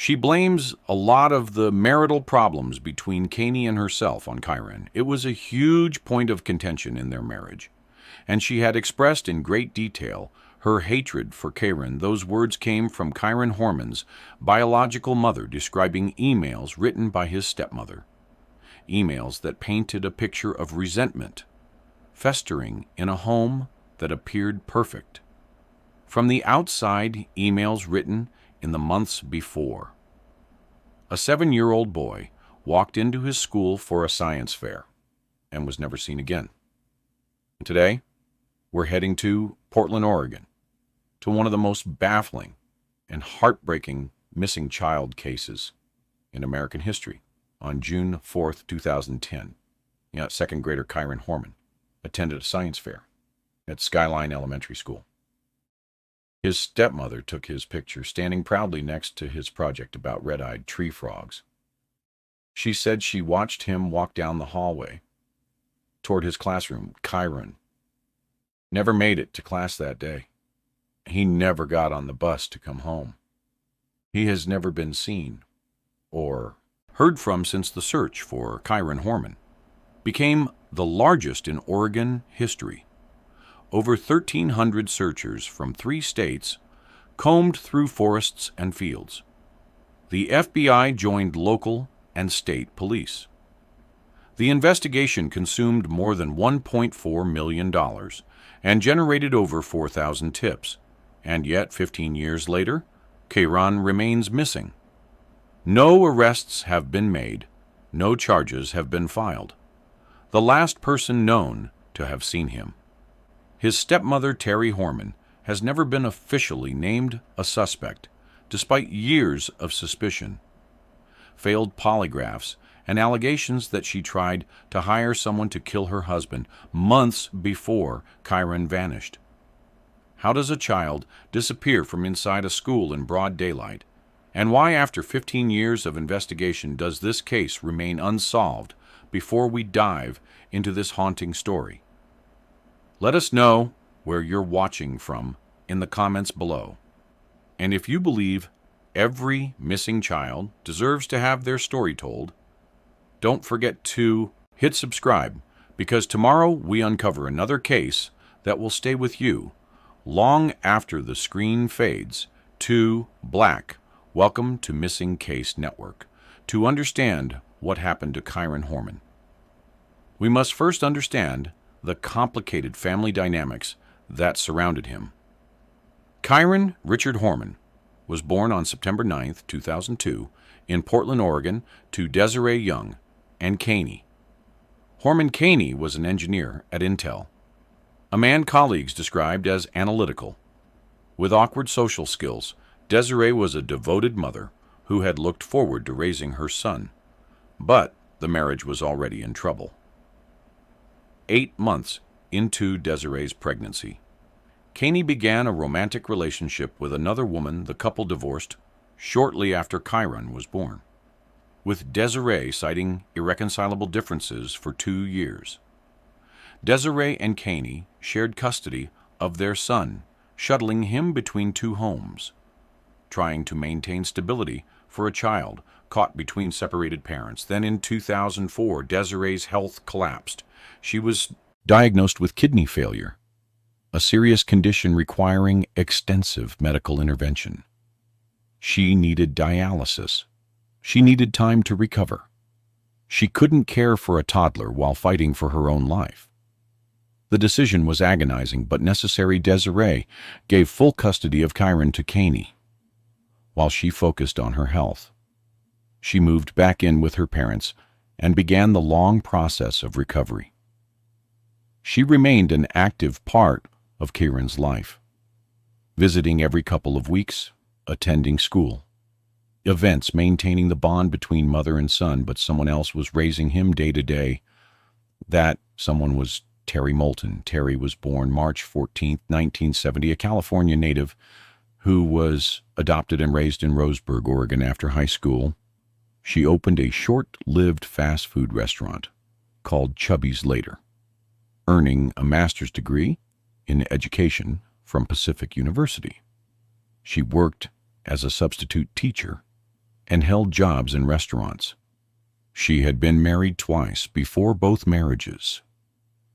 She blames a lot of the marital problems between Caney and herself on Kyron. It was a huge point of contention in their marriage, and she had expressed in great detail her hatred for Kyron. Those words came from Kyron Horman's biological mother, describing emails written by his stepmother. Emails that painted a picture of resentment, festering in a home that appeared perfect. From the outside, emails written in the months before. A 7-year-old boy walked into his school for a science fair and was never seen again. Today, we're heading to Portland, Oregon, to one of the most baffling and heartbreaking missing child cases in American history. On June 4th, 2010, second grader Kyron Horman attended a science fair at Skyline Elementary School. His stepmother took his picture, standing proudly next to his project about red-eyed tree frogs. She said she watched him walk down the hallway toward his classroom. Kyron never made it to class that day. He never got on the bus to come home. He has never been seen or heard from since the search for Kyron Horman became the largest in Oregon history. Over 1,300 searchers from 3 states combed through forests and fields. The FBI joined local and state police. The investigation consumed more than $1.4 million and generated over 4,000 tips. And yet, 15 years later, Kyron remains missing. No arrests have been made. No charges have been filed. The last person known to have seen him, his stepmother, Terry Horman, has never been officially named a suspect, despite years of suspicion, failed polygraphs, and allegations that she tried to hire someone to kill her husband months before Kyron vanished. How does a child disappear from inside a school in broad daylight? And why, after 15 years of investigation, does this case remain unsolved before we dive into this haunting story? Let us know where you're watching from in the comments below. And if you believe every missing child deserves to have their story told, don't forget to hit subscribe, because tomorrow we uncover another case that will stay with you long after the screen fades to black. Welcome to Missing Case Network. To understand what happened to Kyron Horman, we must first understand the complicated family dynamics that surrounded him. Kyron Richard Horman was born on September 9, 2002, in Portland, Oregon, to Desiree Young and Caney. Horman Caney was an engineer at Intel, a man colleagues described as analytical. With awkward social skills, Desiree was a devoted mother who had looked forward to raising her son, but the marriage was already in trouble. 8 months into Desiree's pregnancy, Caney began a romantic relationship with another woman. The couple divorced shortly after Kyron was born, with Desiree citing irreconcilable differences for 2 years. Desiree and Caney shared custody of their son, shuttling him between 2 homes, trying to maintain stability for a child caught between separated parents. Then in 2004, Desiree's health collapsed. She was diagnosed with kidney failure, a serious condition requiring extensive medical intervention. She needed dialysis. She needed time to recover. She couldn't care for a toddler while fighting for her own life. The decision was agonizing but necessary. Desiree gave full custody of Kyron to Caney, while she focused on her health. She moved back in with her parents and began the long process of recovery. She remained an active part of Kyron's life, visiting every couple of weeks, attending school, events, maintaining the bond between mother and son, but someone else was raising him day to day. That someone was Terry Moulton. Terry was born March 14, 1970, a California native who was adopted and raised in Roseburg, Oregon. After high school, she opened a short-lived fast food restaurant called Chubby's later, earning a master's degree in education from Pacific University. She worked as a substitute teacher and held jobs in restaurants. She had been married twice before both marriages,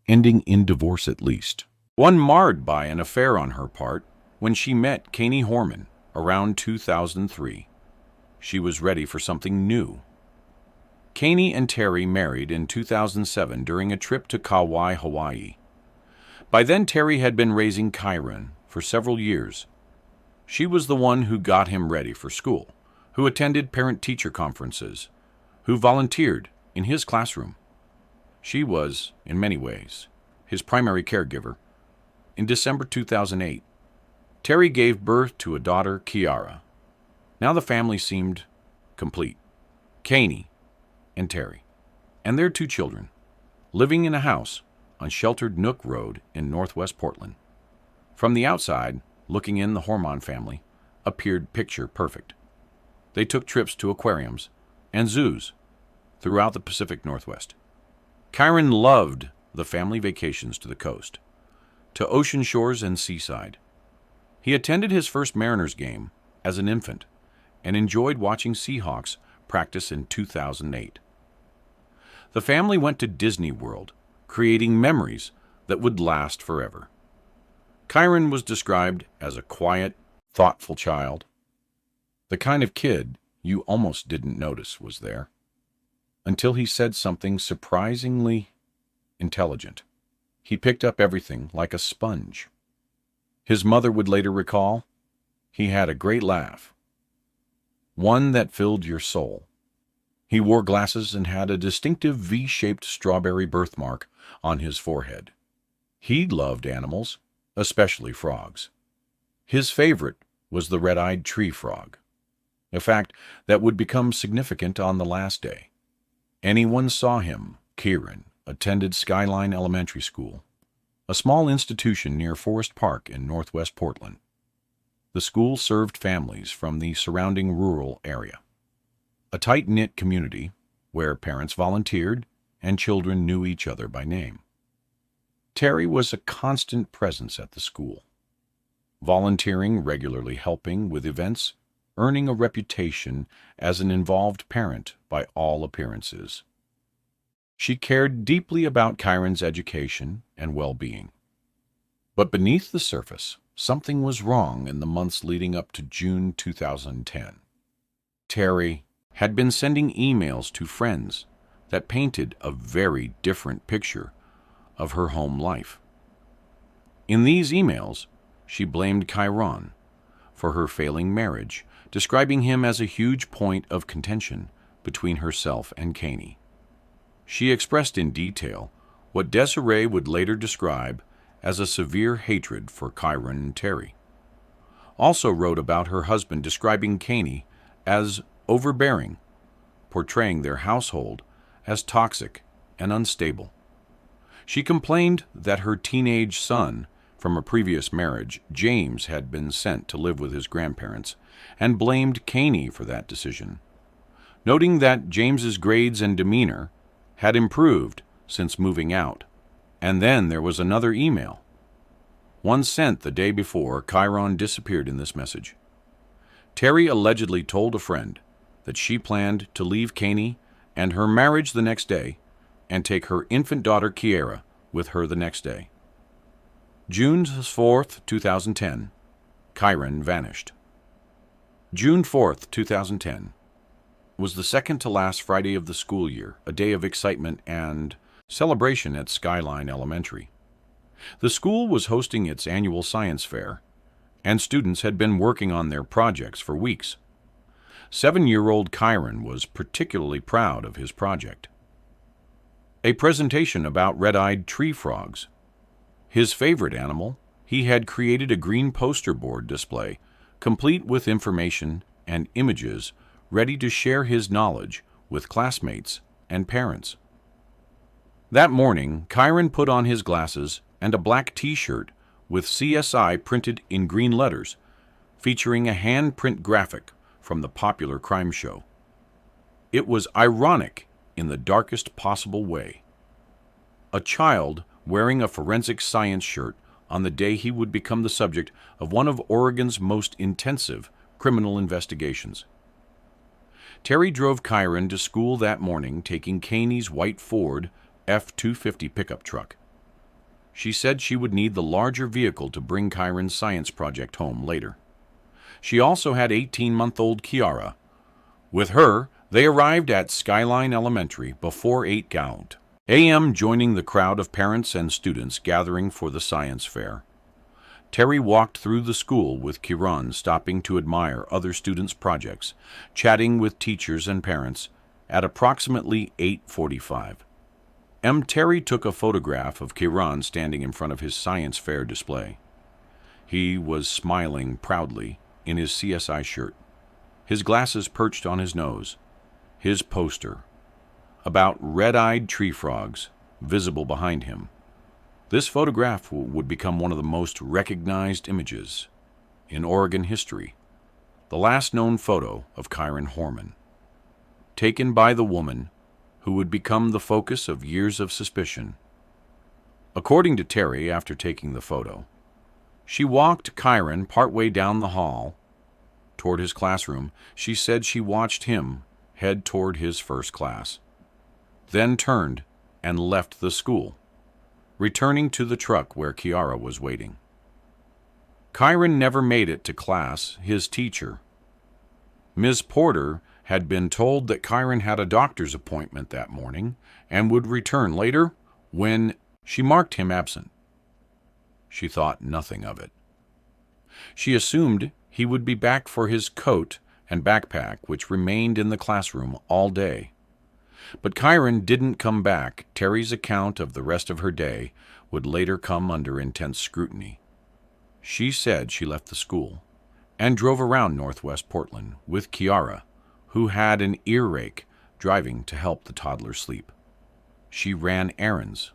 ending in divorce at least. One marred by an affair on her part when she met Kyron Horman around 2003. She was ready for something new. Kyron and Terry married in 2007 during a trip to Kauai, Hawaii. By then, Terry had been raising Kyron for several years. She was the one who got him ready for school, who attended parent-teacher conferences, who volunteered in his classroom. She was, in many ways, his primary caregiver. In December 2008, Terry gave birth to a daughter, Kiara. Now the family seemed complete. Kyron and Terry, and their 2 children, living in a house on Sheltered Nook Road in northwest Portland. From the outside, looking in, the Horman family appeared picture perfect. They took trips to aquariums and zoos throughout the Pacific Northwest. Kyron loved the family vacations to the coast, to ocean shores and seaside. He attended his first Mariners game as an infant and enjoyed watching Seahawks practice in 2008. The family went to Disney World, creating memories that would last forever. Kyron was described as a quiet, thoughtful child, the kind of kid you almost didn't notice was there, until he said something surprisingly intelligent. He picked up everything like a sponge. His mother would later recall, he had a great laugh, one that filled your soul. He wore glasses and had a distinctive V-shaped strawberry birthmark on his forehead. He loved animals, especially frogs. His favorite was the red-eyed tree frog, a fact that would become significant on the last day. Anyone saw him. Kyron attended Skyline Elementary School, a small institution near Forest Park in northwest Portland. The school served families from the surrounding rural area, a tight-knit community where parents volunteered and children knew each other by name. Terry was a constant presence at the school, volunteering, regularly helping with events, earning a reputation as an involved parent by all appearances. She cared deeply about Kyron's education and well-being. But beneath the surface, something was wrong in the months leading up to June 2010. Terry had been sending emails to friends that painted a very different picture of her home life. In these emails, she blamed Kyron for her failing marriage, describing him as a huge point of contention between herself and Kyron. She expressed in detail what Desiree would later describe as a severe hatred for Kyron and Terry. Also wrote about her husband, describing Kyron as overbearing, portraying their household as toxic and unstable. She complained that her teenage son from a previous marriage, James, had been sent to live with his grandparents, and blamed Kyron for that decision, noting that James's grades and demeanor had improved since moving out. And then there was another email, one sent the day before Kyron disappeared. In this message, Terry allegedly told a friend that she planned to leave Kyron and her marriage the next day and take her infant daughter Kiara with her the next day. June 4th, 2010, Kyron vanished. June 4th, 2010, was the second to last Friday of the school year, a day of excitement and celebration at Skyline Elementary. The school was hosting its annual science fair, and students had been working on their projects for weeks. 7-year-old Kyron was particularly proud of his project. A presentation about red-eyed tree frogs. His favorite animal, he had created a green poster board display, complete with information and images, ready to share his knowledge with classmates and parents. That morning, Kyron put on his glasses and a black t-shirt with CSI printed in green letters, featuring a handprint graphic from the popular crime show. It was ironic in the darkest possible way. A child wearing a forensic science shirt on the day he would become the subject of one of Oregon's most intensive criminal investigations. Terry drove Kyron to school that morning, taking Kaney's white Ford F-250 pickup truck. She said she would need the larger vehicle to bring Kyron's science project home later. She also had 18-month-old Kiara. With her, they arrived at Skyline Elementary before 8 a.m., joining the crowd of parents and students gathering for the science fair. Terry walked through the school with Kyron, stopping to admire other students' projects, chatting with teachers and parents at approximately 8:45. Terry took a photograph of Kyron standing in front of his science fair display. He was smiling proudly in his CSI shirt, his glasses perched on his nose, his poster about red-eyed tree frogs visible behind him. This photograph would become one of the most recognized images in Oregon history, the last known photo of Kyron Horman, taken by the woman who would become the focus of years of suspicion. According to Terry, after taking the photo, she walked Kyron partway down the hall toward his classroom. She said she watched him head toward his first class, then turned and left the school, returning to the truck where Kiara was waiting. Kyron never made it to class. His teacher, Ms. Porter, had been told that Kyron had a doctor's appointment that morning and would return later. When she marked him absent, she thought nothing of it. She assumed he would be back for his coat and backpack, which remained in the classroom all day. But Kyron didn't come back. Terry's account of the rest of her day would later come under intense scrutiny. She said she left the school and drove around Northwest Portland with Kiara, who had an earache, driving to help the toddler sleep. She ran errands,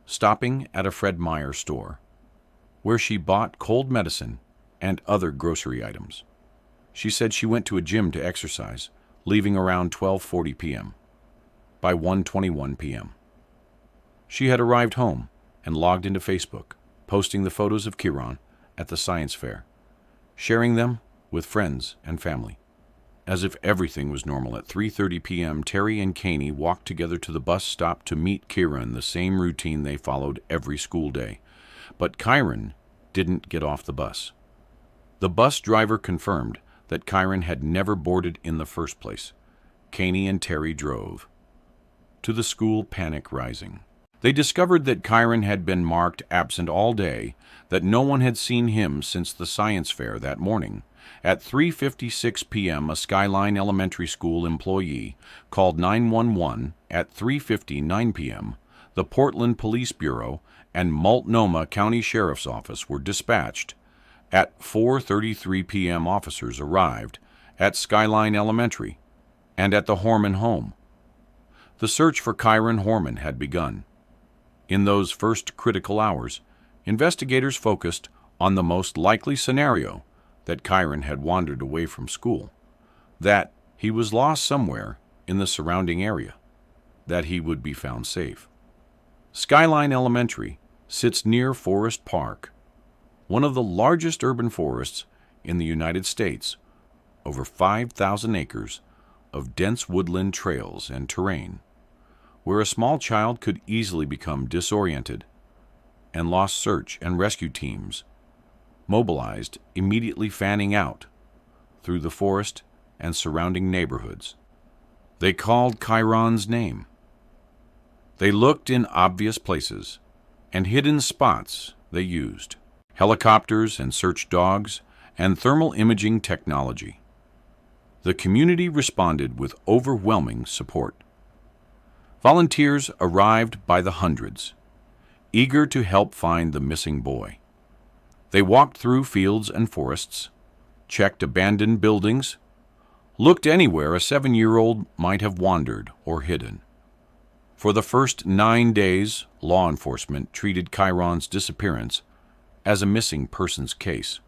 stopping at a Fred Meyer store, where she bought cold medicine and other grocery items. She said she went to a gym to exercise, leaving around 12:40 p.m. By 1:21 p.m., she had arrived home and logged into Facebook, posting the photos of Kyron at the science fair, sharing them with friends and family. As if everything was normal, at 3:30 p.m., Terry and Kaney walked together to the bus stop to meet Kyron, the same routine they followed every school day. But Kyron didn't get off the bus. The bus driver confirmed that Kyron had never boarded in the first place. Kaney and Terry drove to the school, panic rising. They discovered that Kyron had been marked absent all day, that no one had seen him since the science fair that morning. At 3:56 p.m., a Skyline Elementary School employee called 911. At 3:59 p.m., the Portland Police Bureau and Multnomah County Sheriff's Office were dispatched. At 4:33 p.m., officers arrived at Skyline Elementary and at the Horman home. The search for Kyron Horman had begun. In those first critical hours, investigators focused on the most likely scenario: that Kyron had wandered away from school, that he was lost somewhere in the surrounding area, that he would be found safe. Skyline Elementary sits near Forest Park, one of the largest urban forests in the United States, over 5,000 acres of dense woodland trails and terrain, where a small child could easily become disoriented, and lost search and rescue teams mobilized, immediately fanning out through the forest and surrounding neighborhoods. They called Kyron's name. They looked in obvious places and hidden spots. They used helicopters and search dogs and thermal imaging technology. The community responded with overwhelming support. Volunteers arrived by the hundreds, eager to help find the missing boy. They walked through fields and forests, checked abandoned buildings, looked anywhere a 7-year-old might have wandered or hidden. For the first 9 days, law enforcement treated Kyron's disappearance as a missing persons case.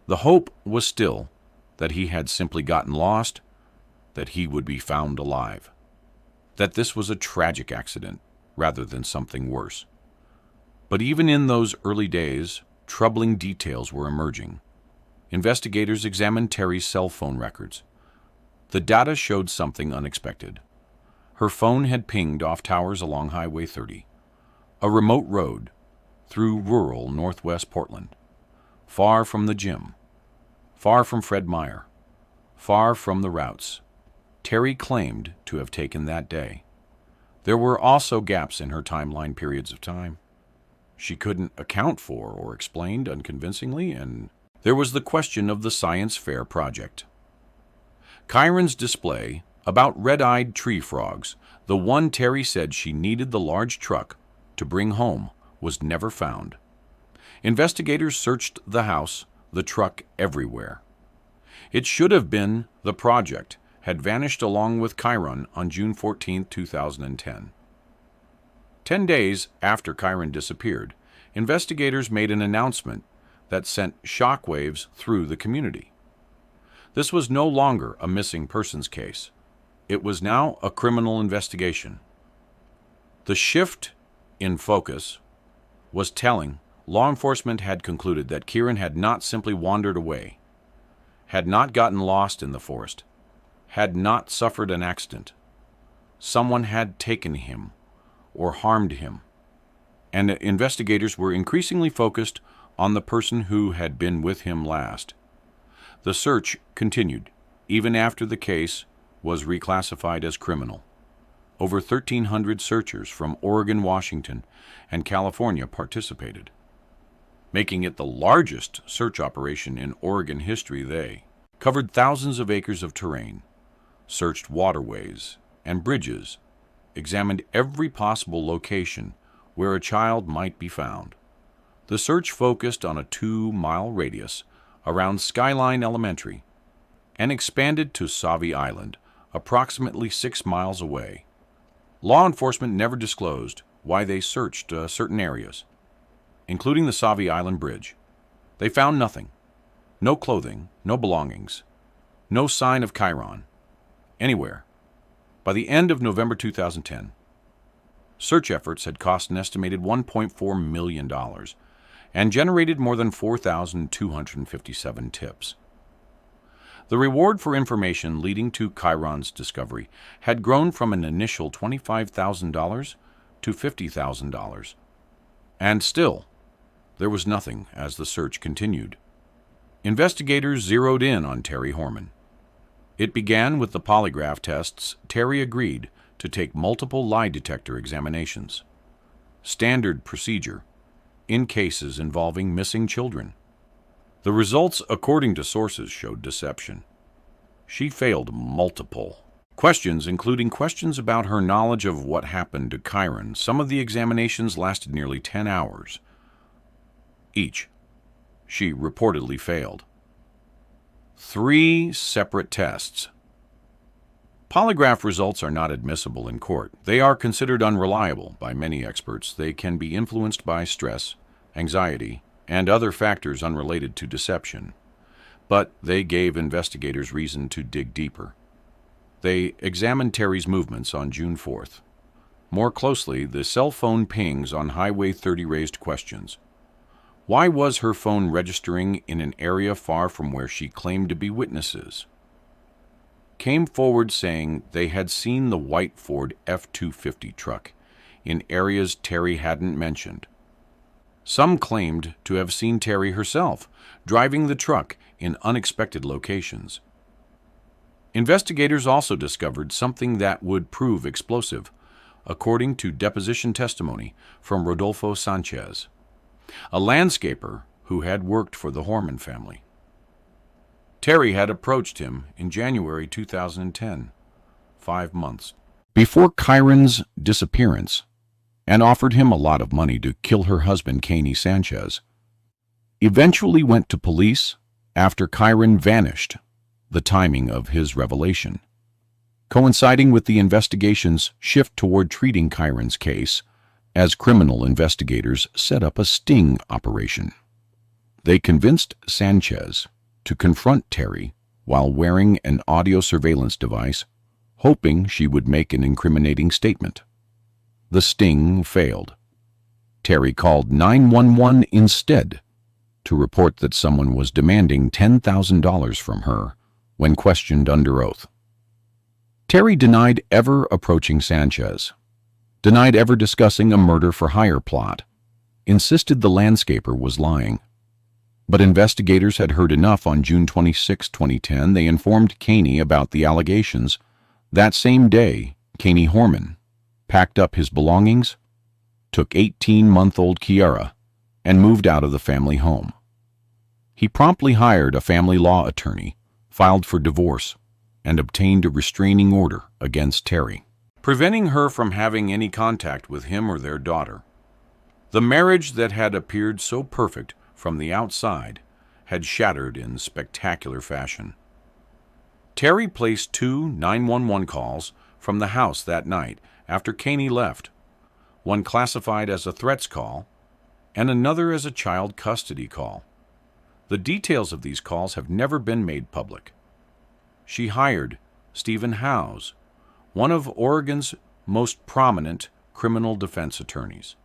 The hope was still that he had simply gotten lost, that he would be found alive, that this was a tragic accident rather than something worse. But even in those early days, troubling details were emerging. Investigators examined Terry's cell phone records. The data showed something unexpected. Her phone had pinged off towers along Highway 30, a remote road through rural northwest Portland, far from the gym, far from Fred Meyer, far from the routes Terry claimed to have taken that day. There were also gaps in her timeline periods of time she couldn't account for or explained unconvincingly, and there was the question of the science fair project. Kyron's display about red-eyed tree frogs, the one Terry said she needed the large truck to bring home, was never found. Investigators searched the house, the truck, everywhere. It should have been the project had vanished along with Kyron on June 14, 2010. 10 days after Kyron disappeared, investigators made an announcement that sent shockwaves through the community. This was no longer a missing persons case. It was now a criminal investigation. The shift in focus was telling. Law enforcement had concluded that Kyron had not simply wandered away, had not gotten lost in the forest, had not suffered an accident. Someone had taken him or harmed him, and investigators were increasingly focused on the person who had been with him last. The search continued, even after the case was reclassified as criminal. Over 1,300 searchers from Oregon, Washington, and California participated, making it the largest search operation in Oregon history. They covered thousands of acres of terrain, searched waterways and bridges, examined every possible location where a child might be found. The search focused on a 2-mile radius around Skyline Elementary and expanded to Sauvie Island, approximately 6 miles away. Law enforcement never disclosed why they searched certain areas, including the Sauvie Island Bridge. They found nothing. No clothing, no belongings, no sign of Kyron anywhere. By the end of November 2010, search efforts had cost an estimated $1.4 million and generated more than 4,257 tips. The reward for information leading to Kyron's discovery had grown from an initial $25,000 to $50,000. And still, there was nothing as the search continued. Investigators zeroed in on Terry Horman. It began with the polygraph tests. Terry agreed to take multiple lie detector examinations, standard procedure in cases involving missing children. The results, according to sources, showed deception. She failed multiple questions, including questions about her knowledge of what happened to Kyron. Some of the examinations lasted nearly 10 hours each. She reportedly failed 3 separate tests. Polygraph results are not admissible in court. They are considered unreliable by many experts. They can be influenced by stress, anxiety, and other factors unrelated to deception. But they gave investigators reason to dig deeper. They examined Terry's movements on June 4th. More closely, the cell phone pings on Highway 30 raised questions. Why was her phone registering in an area far from where she claimed to be witnesses? Came forward saying they had seen the white Ford F-250 truck in areas Terry hadn't mentioned. Some claimed to have seen Terry herself driving the truck in unexpected locations. Investigators also discovered something that would prove explosive, according to deposition testimony from Rodolfo Sanchez, a landscaper who had worked for the Horman family. Terry had approached him in January 2010, 5 months before Kyron's disappearance, and offered him a lot of money to kill her husband, Caney Sanchez. Eventually went to police after Kyron vanished, the timing of his revelation, coinciding with the investigation's shift toward treating Kyron's case as criminal. Investigators set up a sting operation. They convinced Sanchez to confront Terry while wearing an audio surveillance device, hoping she would make an incriminating statement. The sting failed. Terry called 911 instead to report that someone was demanding $10,000 from her when questioned under oath. Terry denied ever approaching Sanchez, denied ever discussing a murder-for-hire plot, insisted the landscaper was lying. But investigators had heard enough. On June 26, 2010, they informed Caney about the allegations. That same day, Kyron Horman packed up his belongings, took 18-month-old Kiara, and moved out of the family home. He promptly hired a family law attorney, filed for divorce, and obtained a restraining order against Terry, preventing her from having any contact with him or their daughter. The marriage that had appeared so perfect from the outside had shattered in spectacular fashion. Terry placed 2 911 calls from the house that night after Caney left, one classified as a threats call and another as a child custody call. The details of these calls have never been made public. She hired Stephen Howes, one of Oregon's most prominent criminal defense attorneys,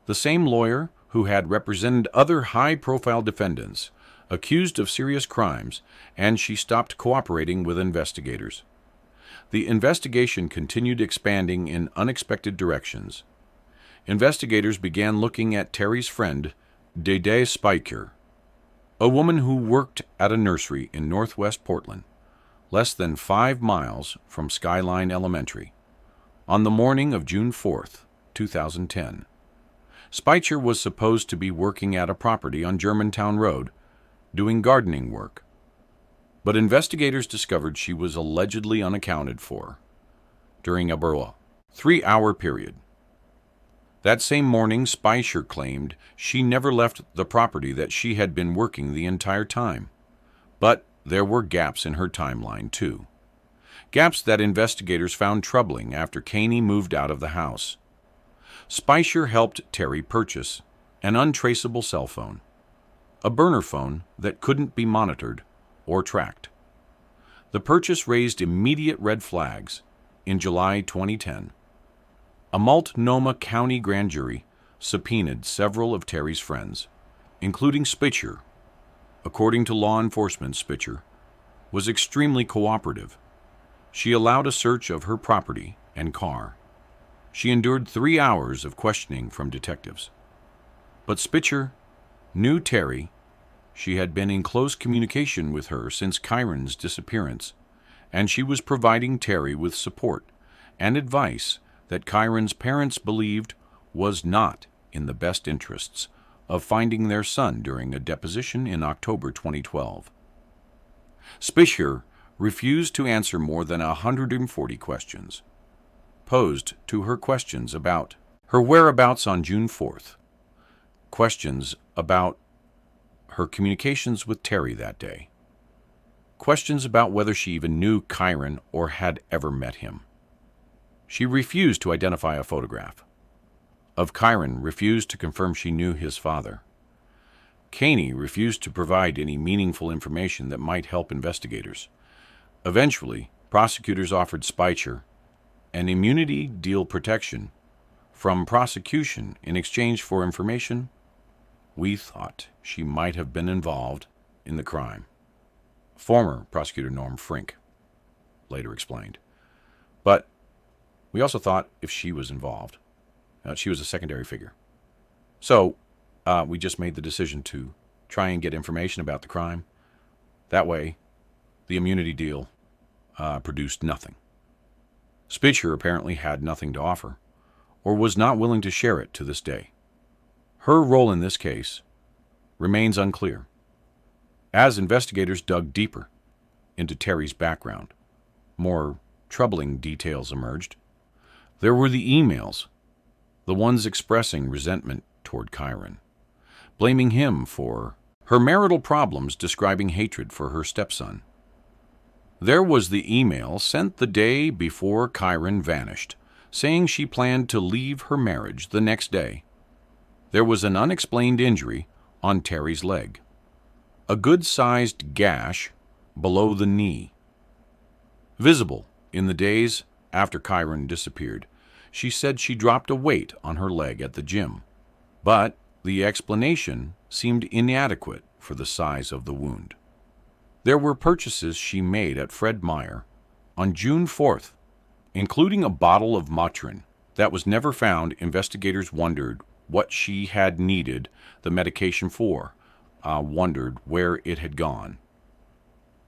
the same lawyer who had represented other high-profile defendants accused of serious crimes, and she stopped cooperating with investigators. The investigation continued expanding in unexpected directions. Investigators began looking at Terry's friend, Dede Spiker, a woman who worked at a nursery in northwest Portland, less than 5 miles from Skyline Elementary, on the morning of June 4th, 2010. Spiker was supposed to be working at a property on Germantown Road, doing gardening work. But investigators discovered she was allegedly unaccounted for during a 3-hour period. That same morning, Spiker claimed she never left the property, that she had been working the entire time. But there were gaps in her timeline, too. Gaps that investigators found troubling after Caney moved out of the house. Spiker helped Terry purchase an untraceable cell phone, a burner phone that couldn't be monitored or tracked. The purchase raised immediate red flags. In July 2010, a Multnomah County grand jury subpoenaed several of Terry's friends, including Spiker. According to law enforcement, Spiker was extremely cooperative. She allowed a search of her property and car. She endured 3 hours of questioning from detectives. But Spiker knew Terry. She had been in close communication with her since Kyron's disappearance, and she was providing Terry with support and advice that Kyron's parents believed was not in the best interests of finding their son during a deposition in October 2012. Spiker refused to answer more than 140 questions posed to her. Questions about her whereabouts on June 4th, questions about her communications with Terry that day, questions about whether she even knew Kyron or had ever met him. She refused to identify a photograph of Kyron, refused to confirm she knew his father. Caney refused to provide any meaningful information that might help investigators. Eventually, prosecutors offered Spiker an immunity deal, protection from prosecution in exchange for information. We thought she might have been involved in the crime, former prosecutor Norm Frink later explained. But we also thought if she was involved, she was a secondary figure. So we just made the decision to try and get information about the crime. That way, the immunity deal produced nothing. Spiker apparently had nothing to offer, or was not willing to share it to this day. Her role in this case remains unclear. As investigators dug deeper into Terry's background, more troubling details emerged. There were the emails, the ones expressing resentment toward Kyron, blaming him for her marital problems, describing hatred for her stepson. There was the email sent the day before Kyron vanished, saying she planned to leave her marriage the next day. There was an unexplained injury on Terry's leg, a good-sized gash below the knee, visible in the days after Kyron disappeared. She said she dropped a weight on her leg at the gym, but the explanation seemed inadequate for the size of the wound. There were purchases she made at Fred Meyer On June 4th, including a bottle of Motrin that was never found. Investigators wondered what she had needed the medication for, wondered where it had gone.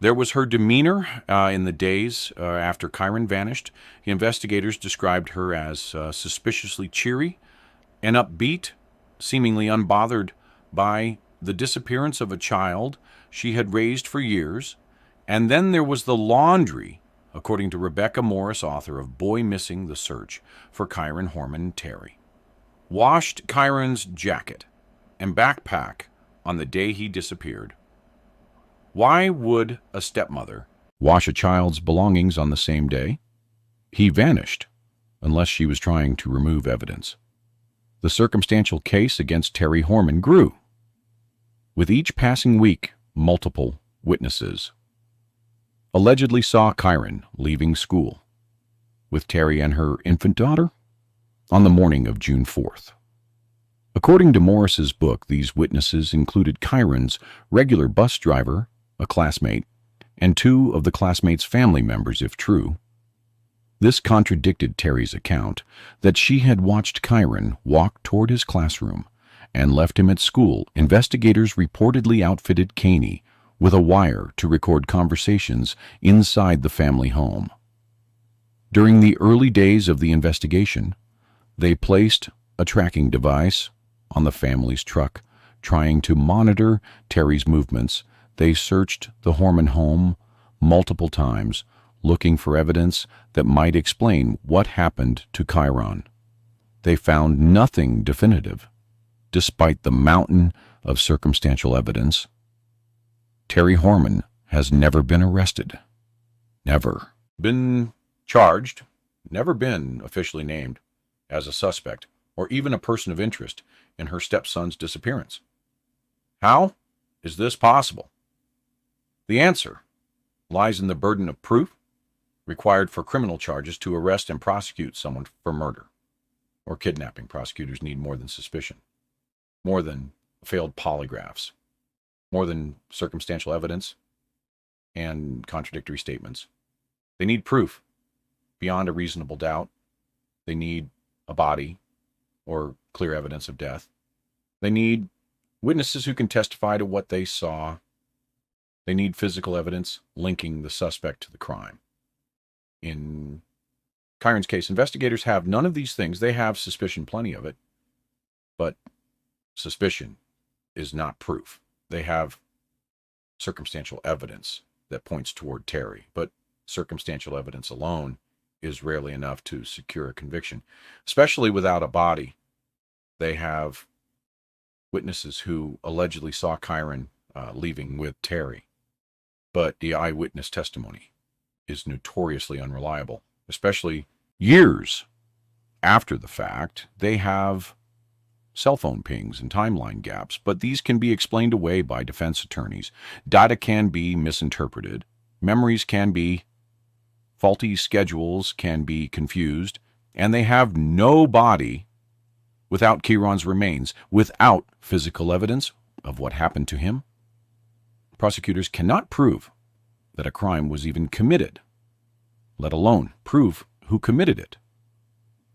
There was her demeanor in the days after Kyron vanished. The investigators described her as suspiciously cheery and upbeat, seemingly unbothered by the disappearance of a child she had raised for years. And then there was the laundry, according to Rebecca Morris, author of Boy Missing: The Search for Kyron Horman and Terry. Washed Kyron's jacket and backpack on the day he disappeared. Why would a stepmother wash a child's belongings on the same day? He vanished, unless she was trying to remove evidence. The circumstantial case against Terry Horman grew. With each passing week, multiple witnesses allegedly saw Kyron leaving school with Terry and her infant daughter on the morning of June 4th. According to Morris's book, these witnesses included Kyron's regular bus driver, a classmate, and two of the classmates' family members, if true. This contradicted Terry's account that she had watched Kyron walk toward his classroom and left him at school. Investigators reportedly outfitted Caney with a wire to record conversations inside the family home. During the early days of the investigation, they placed a tracking device on the family's truck, trying to monitor Terry's movements. They searched the Horman home multiple times, looking for evidence that might explain what happened to Kyron. They found nothing definitive, despite the mountain of circumstantial evidence. Terry Horman has never been arrested. Never been charged, never been officially named as a suspect or even a person of interest in her stepson's disappearance. How is this possible? The answer lies in the burden of proof required for criminal charges to arrest and prosecute someone for murder or kidnapping. Prosecutors need more than suspicion, more than failed polygraphs, more than circumstantial evidence and contradictory statements. They need proof beyond a reasonable doubt. They need a body or clear evidence of death. They need witnesses who can testify to what they saw. They need physical evidence linking the suspect to the crime. In Kyron's case, investigators have none of these things. They have suspicion, plenty of it, but suspicion is not proof. They have circumstantial evidence that points toward Terry, but circumstantial evidence alone is rarely enough to secure a conviction, especially without a body. They have witnesses who allegedly saw Kyron leaving with Terry, but the eyewitness testimony is notoriously unreliable, especially years after the fact. They have cell phone pings and timeline gaps, but these can be explained away by defense attorneys. Data can be misinterpreted. Memories can be faulty. Schedules can be confused. And they have no body without Kyron's remains, without physical evidence of what happened to him. Prosecutors cannot prove that a crime was even committed, let alone prove who committed it.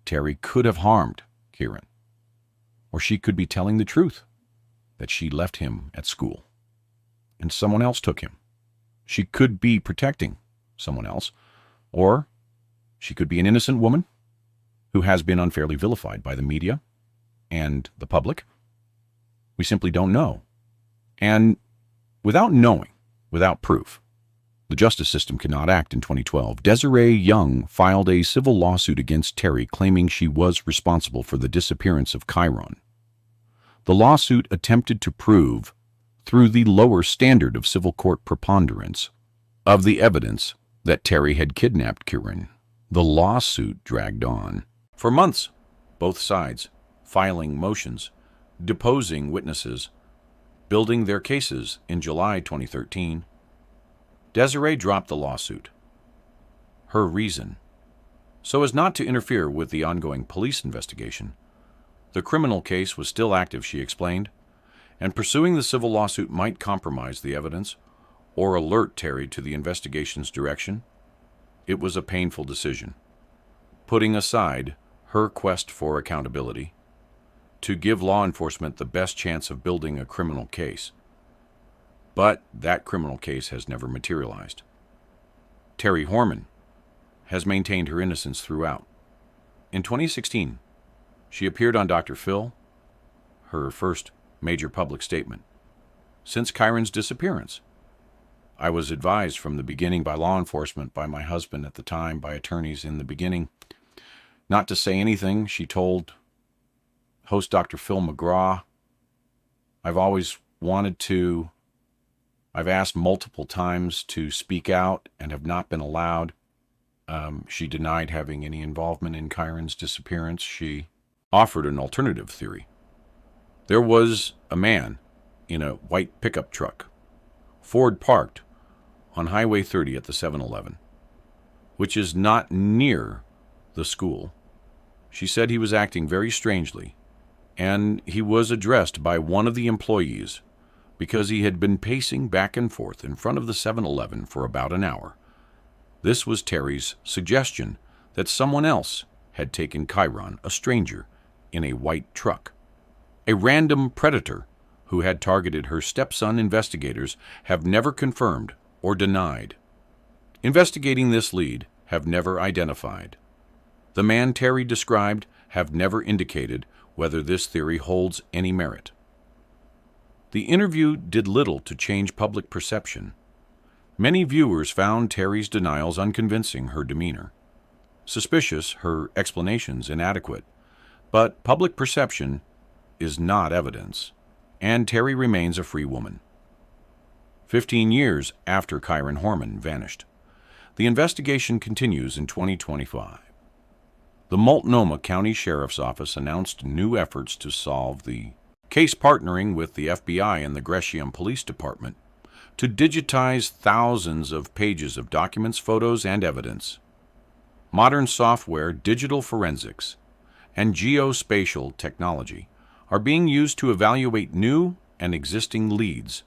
Terry could have harmed Kyron, or she could be telling the truth, that she left him at school and someone else took him. She could be protecting someone else, or she could be an innocent woman who has been unfairly vilified by the media and the public. We simply don't know. And without knowing, without proof, the justice system cannot act. In 2012, Desiree Young filed a civil lawsuit against Terry, claiming she was responsible for the disappearance of Kyron. The lawsuit attempted to prove, through the lower standard of civil court preponderance, of the evidence that Terry had kidnapped Kyron. The lawsuit dragged on for months, both sides filing motions, deposing witnesses, building their cases. In July 2013, Desiree dropped the lawsuit. Her reason: so as not to interfere with the ongoing police investigation. The criminal case was still active, she explained, and pursuing the civil lawsuit might compromise the evidence or alert Terry to the investigation's direction. It was a painful decision, putting aside her quest for accountability to give law enforcement the best chance of building a criminal case. But that criminal case has never materialized. Terry Horman has maintained her innocence throughout. In 2016, she appeared on Dr. Phil, her first major public statement since Kyron's disappearance. I was advised from the beginning by law enforcement, by my husband at the time, by attorneys in the beginning, not to say anything. She told host Dr. Phil McGraw, I've always wanted to. I've asked multiple times to speak out and have not been allowed. She denied having any involvement in Kyron's disappearance. She offered an alternative theory. There was a man in a white pickup truck, Ford parked on Highway 30 at the 7-Eleven, which is not near the school. She said he was acting very strangely, and he was addressed by one of the employees because he had been pacing back and forth in front of the 7-Eleven for about an hour. This was Terry's suggestion that someone else had taken Kyron, a stranger, in a white truck. A random predator who had targeted her stepson. Investigators have never confirmed or denied. Investigating this lead have never identified. The man Terry described have never indicated whether this theory holds any merit. The interview did little to change public perception. Many viewers found Terry's denials unconvincing, her demeanor suspicious, her explanations inadequate. But public perception is not evidence, and Terry remains a free woman. 15 years after Kyron Horman vanished, the investigation continues in 2025. The Multnomah County Sheriff's Office announced new efforts to solve the case, partnering with the FBI and the Gresham Police Department to digitize thousands of pages of documents, photos, and evidence. Modern software, digital forensics, and geospatial technology are being used to evaluate new and existing leads,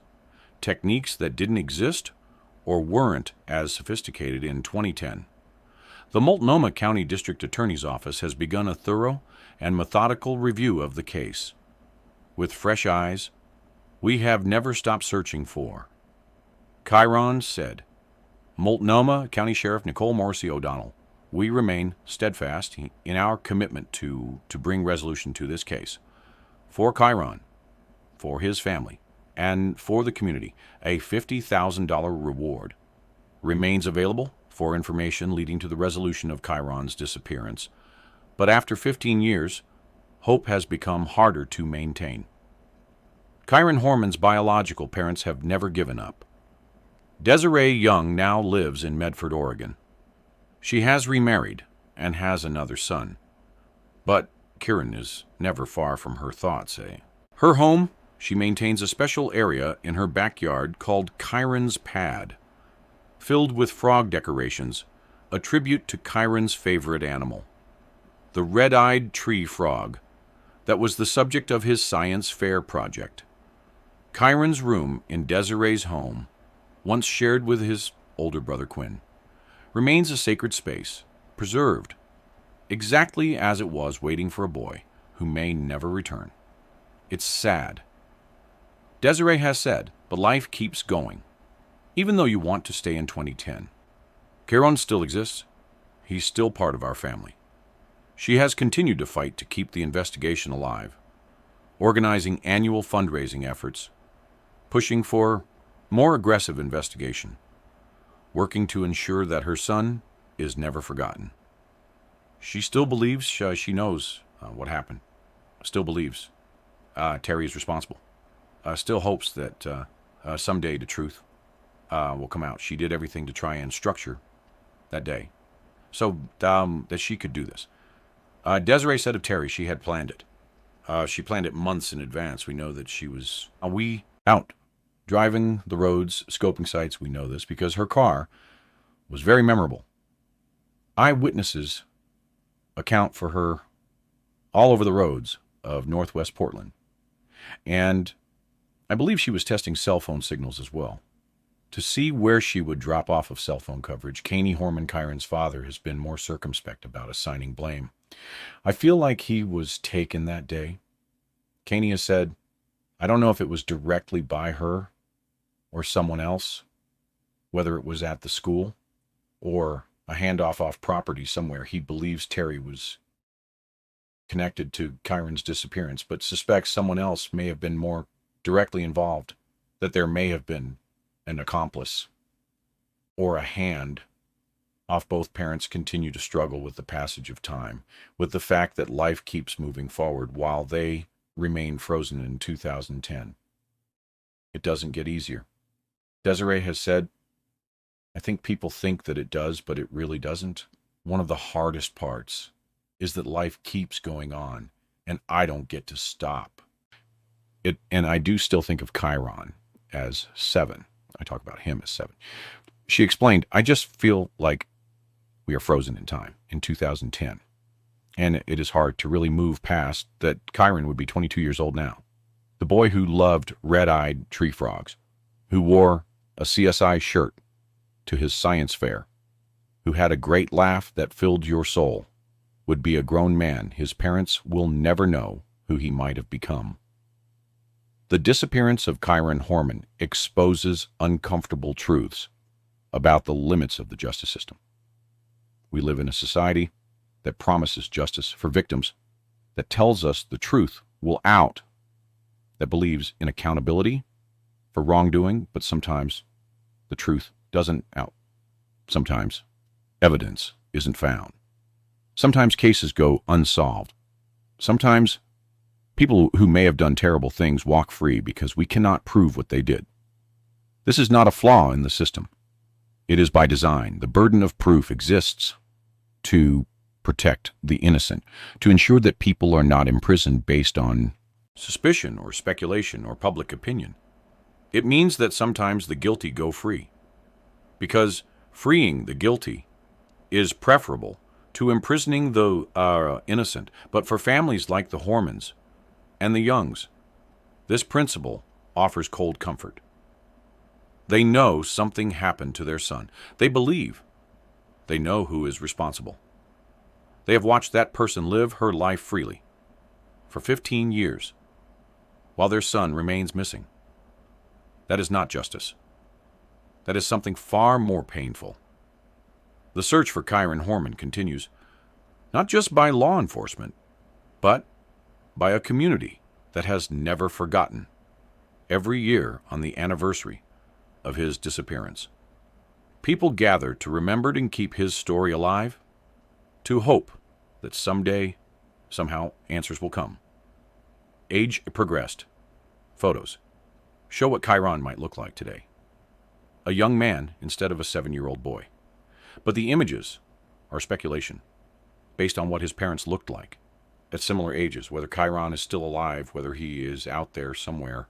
techniques that didn't exist or weren't as sophisticated in 2010. The Multnomah County District Attorney's Office has begun a thorough and methodical review of the case. With fresh eyes, we have never stopped searching for. Kyron said, Multnomah County Sheriff Nicole Morrissey O'Donnell, we remain steadfast in our commitment to bring resolution to this case. For Kyron, for his family, and for the community, a $50,000 reward remains available for information leading to the resolution of Kyron's disappearance. But after 15 years, hope has become harder to maintain. Kyron Horman's biological parents have never given up. Desiree Young now lives in Medford, Oregon. She has remarried and has another son. But Kyron is never far from her thoughts, Her home, she maintains a special area in her backyard called Kyron's Pad, filled with frog decorations, a tribute to Kyron's favorite animal, the red-eyed tree frog that was the subject of his science fair project. Kyron's room in Desiree's home, once shared with his older brother Quinn, remains a sacred space, preserved, exactly as it was, waiting for a boy who may never return. It's sad. Desiree has said, but life keeps going, even though you want to stay in 2010. Kyron still exists. He's still part of our family. She has continued to fight to keep the investigation alive, organizing annual fundraising efforts, pushing for more aggressive investigation, working to ensure that her son is never forgotten. She still believes she knows what happened, still believes Terry is responsible, still hopes that someday the truth will come out. She did everything to try and structure that day so that she could do this. Desiree said of Terry she had planned it. She planned it months in advance. We know that she was out driving the roads, scoping sites. We know this because her car was very memorable. Eyewitnesses account for her all over the roads of northwest Portland. And I believe she was testing cell phone signals as well To see where she would drop off of cell phone coverage, Kyron Horman, Kyron's father, has been more circumspect about assigning blame. I feel like he was taken that day. Kyron has said, I don't know if it was directly by her or someone else, whether it was at the school or a handoff off property somewhere. He believes Terry was connected to Kyron's disappearance, but suspects someone else may have been more directly involved, that there may have been an accomplice or a hand off. Both parents continue to struggle with the passage of time, with the fact that life keeps moving forward while they remain frozen in 2010. It doesn't get easier. Desiree has said, I think people think that it does, but it really doesn't. One of the hardest parts is that life keeps going on, and I don't get to stop. And I do still think of Kyron as 7. I talk about him as 7. She explained, I just feel like we are frozen in time in 2010. And it is hard to really move past that. Kyron would be 22 years old now. The boy who loved red-eyed tree frogs, who wore a CSI shirt to his science fair, who had a great laugh that filled your soul, would be a grown man. His parents will never know who he might have become. The disappearance of Kyron Horman exposes uncomfortable truths about the limits of the justice system. We live in a society that promises justice for victims, that tells us the truth will out, that believes in accountability for wrongdoing, but sometimes the truth doesn't out. Sometimes evidence isn't found. Sometimes cases go unsolved. Sometimes people who may have done terrible things walk free because we cannot prove what they did. This is not a flaw in the system. It is by design. The burden of proof exists to protect the innocent, to ensure that people are not imprisoned based on suspicion or speculation or public opinion. It means that sometimes the guilty go free, because freeing the guilty is preferable to imprisoning the innocent. But for families like the Hormans and the Youngs, this principle offers cold comfort. They know something happened to their son. They believe. They know who is responsible. They have watched that person live her life freely for 15 years while their son remains missing. That is not justice. That is something far more painful. The search for Kyron Horman continues, not just by law enforcement, but by a community that has never forgotten. Every year on the anniversary of his disappearance, people gather to remember and keep his story alive, to hope that someday, somehow, answers will come. Age progressed. Photos show what Kyron might look like today. A young man instead of a 7-year-old boy. But the images are speculation, based on what his parents looked like at similar ages. Whether Kyron is still alive, whether he is out there somewhere,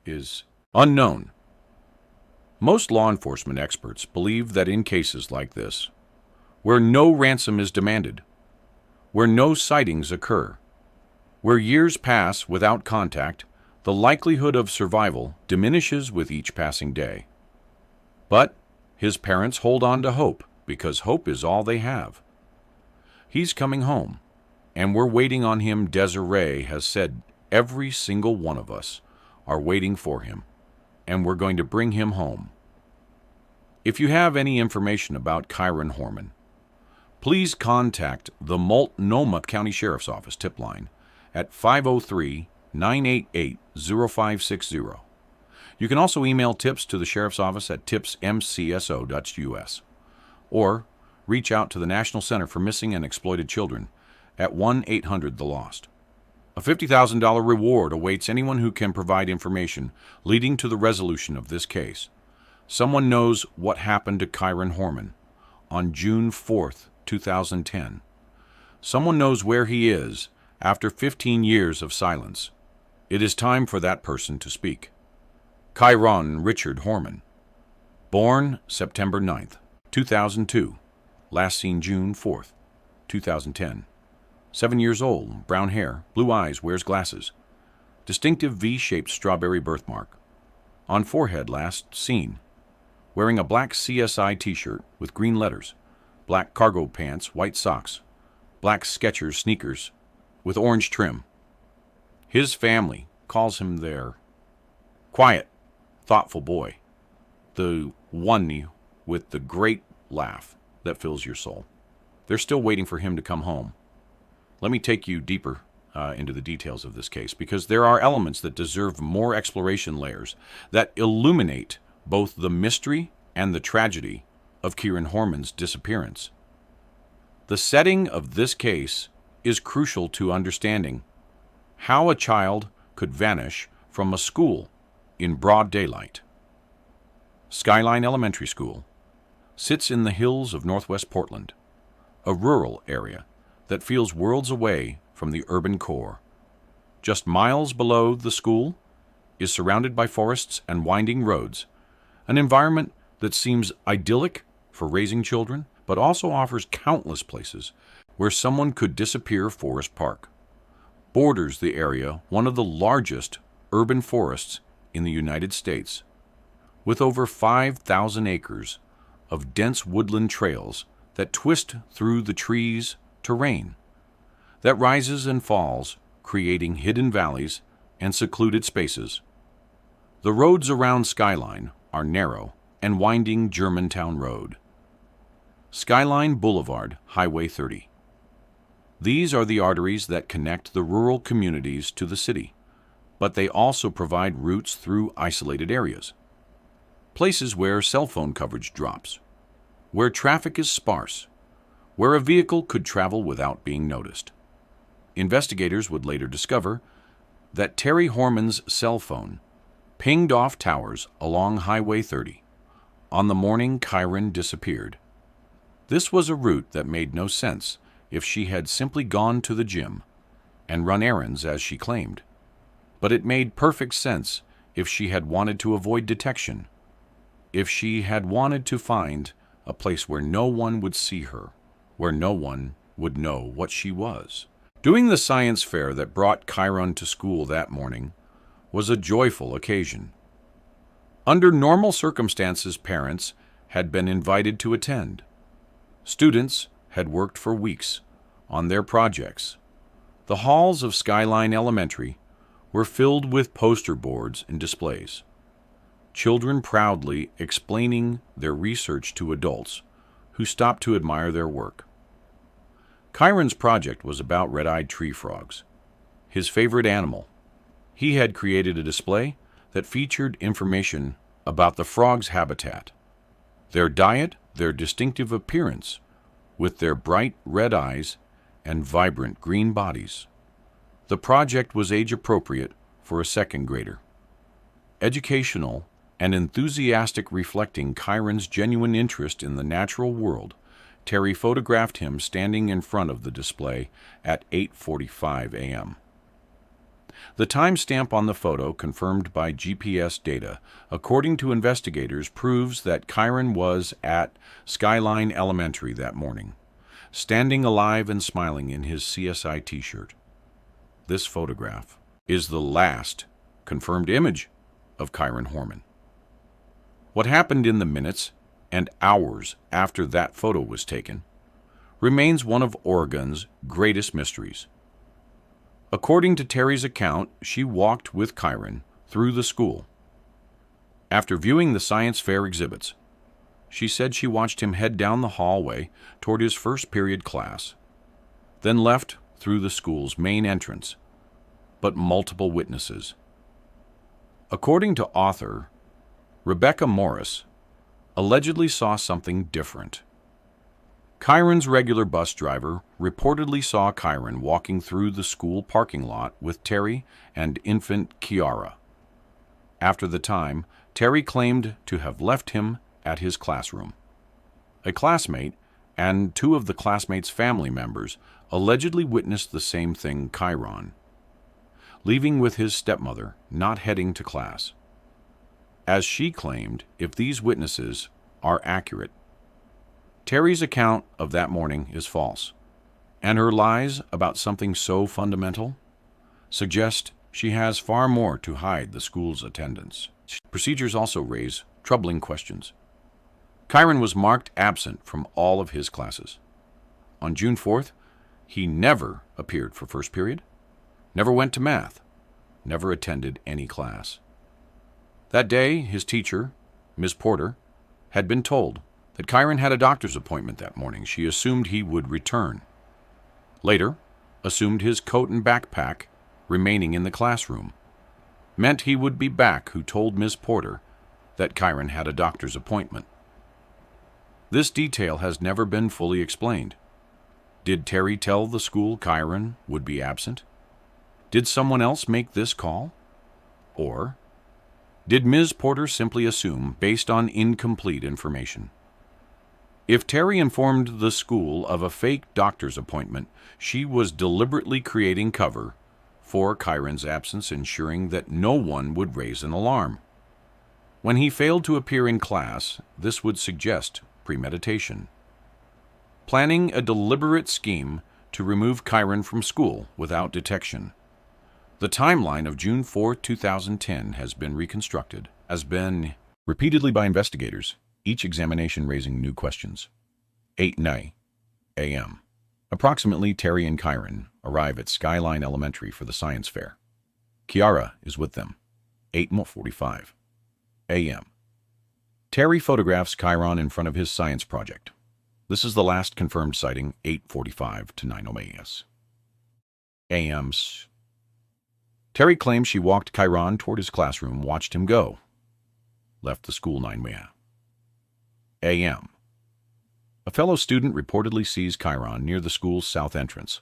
is unknown. Most law enforcement experts believe that in cases like this, where no ransom is demanded, where no sightings occur, where years pass without contact, the likelihood of survival diminishes with each passing day. But his parents hold on to hope, because hope is all they have. He's coming home, and we're waiting on him. Desiree has said every single one of us are waiting for him, and we're going to bring him home. If you have any information about Kyron Horman, please contact the Multnomah County Sheriff's Office tip line at 503-988-0560. You can also email tips to the Sheriff's Office at tipsmcso.us, or reach out to the National Center for Missing and Exploited Children at 1-800-THE-LOST. A $50,000 reward awaits anyone who can provide information leading to the resolution of this case. Someone knows what happened to Kyron Horman on June 4th, 2010. Someone knows where he is after 15 years of silence. It is time for that person to speak. Kyron Richard Horman, born September 9th, 2002, last seen June 4th, 2010. 7 years old, brown hair, blue eyes, wears glasses. Distinctive V-shaped strawberry birthmark. On forehead last seen. wearing a black CSI t-shirt with green letters, black cargo pants, white socks, black Skechers sneakers with orange trim. His family calls him their quiet, thoughtful boy, the one with the great laugh that fills your soul. They're still waiting for him to come home. Let me take you deeper into the details of this case, because there are elements that deserve more exploration layers that illuminate both the mystery and the tragedy of Kyron Horman's disappearance. The setting of this case is crucial to understanding how a child could vanish from a school in broad daylight. Skyline Elementary School sits in the hills of northwest Portland, a rural area that feels worlds away from the urban core. Just miles below the school is surrounded by forests and winding roads, an environment that seems idyllic for raising children, but also offers countless places where someone could disappear. Forest Park borders the area, one of the largest urban forests in the United States, with over 5,000 acres of dense woodland trails that twist through the trees' terrain, that rises and falls, creating hidden valleys and secluded spaces. The roads around Skyline are narrow and winding Germantown Road, Skyline Boulevard, Highway 30. These are the arteries that connect the rural communities to the city, but they also provide routes through isolated areas, places where cell phone coverage drops, where traffic is sparse, where a vehicle could travel without being noticed. Investigators would later discover that Terry Horman's cell phone pinged off towers along Highway 30 on the morning Kyron disappeared. This was a route that made no sense if she had simply gone to the gym and run errands as she claimed, but it made perfect sense if she had wanted to avoid detection, if she had wanted to find a place where no one would see her, where no one would know what she was. Doing the science fair that brought Kyron to school that morning was a joyful occasion. Under normal circumstances, parents had been invited to attend. Students had worked for weeks on their projects. The halls of Skyline Elementary were filled with poster boards and displays, children proudly explaining their research to adults who stopped to admire their work. Kyron's project was about red-eyed tree frogs, his favorite animal. He had created a display that featured information about the frog's habitat, their diet, their distinctive appearance, with their bright red eyes and vibrant green bodies. The project was age-appropriate for a second grader, educational and enthusiastic, reflecting Kyron's genuine interest in the natural world. Terry photographed him standing in front of the display at 8:45 a.m. The timestamp on the photo, confirmed by GPS data, according to investigators, proves that Kyron was at Skyline Elementary that morning, standing alive and smiling in his CSI t-shirt. This photograph is the last confirmed image of Kyron Horman. What happened in the minutes and hours after that photo was taken remains one of Oregon's greatest mysteries. According to Terry's account, she walked with Kyron through the school. After viewing the science fair exhibits, she said she watched him head down the hallway toward his first period class, then left through the school's main entrance, but multiple witnesses. According to author Rebecca Morris, allegedly saw something different. Kyron's regular bus driver reportedly saw Kyron walking through the school parking lot with Terry and infant Kiara. After the time, Terry claimed to have left him at his classroom. A classmate and two of the classmates' family members allegedly witnessed the same thing Kyron, leaving with his stepmother, not heading to class. As she claimed, if these witnesses are accurate, Terry's account of that morning is false, and her lies about something so fundamental suggest she has far more to hide the school's attendance. Procedures also raise troubling questions. Kyron was marked absent from all of his classes. On June 4th, he never appeared for first period, never went to math, never attended any class. That day, his teacher, Ms. Porter, had been told that Kyron had a doctor's appointment that morning. She assumed he would return. Later, assumed his coat and backpack, remaining in the classroom, meant he would be back, who told Ms. Porter that Kyron had a doctor's appointment. This detail has never been fully explained. Did Terry tell the school Kyron would be absent? Did someone else make this call? Or did Ms. Porter simply assume based on incomplete information? If Terry informed the school of a fake doctor's appointment, she was deliberately creating cover for Kyron's absence, ensuring that no one would raise an alarm. When he failed to appear in class, this would suggest premeditation. Planning a deliberate scheme to remove Kyron from school without detection. The timeline of June 4, 2010 has been reconstructed, has been repeatedly by investigators, each examination raising new questions. 8:09 a.m. Approximately, Terry and Kyron arrive at Skyline Elementary for the science fair. Kiara is with them. 8:45 a.m. Terry photographs Kyron in front of his science project. This is the last confirmed sighting, 8:45 to 9:00 a.m. Terry claims she walked Kyron toward his classroom, watched him go. Left the school 9:00 a.m. A fellow student reportedly sees Kyron near the school's south entrance.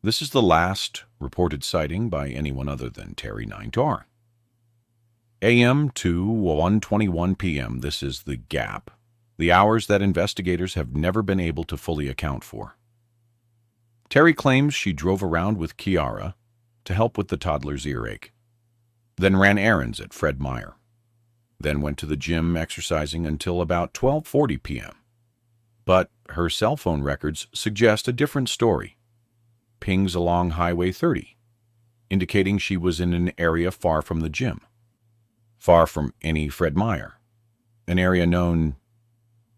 This is the last reported sighting by anyone other than Terry 9:00 a.m. to 1:21 p.m. This is the gap, the hours that investigators have never been able to fully account for. Terry claims she drove around with Kiara to help with the toddler's earache, then ran errands at Fred Meyer, then went to the gym exercising until about 12:40 p.m. But her cell phone records suggest a different story. Pings along Highway 30, indicating she was in an area far from the gym, far from any Fred Meyer, an area known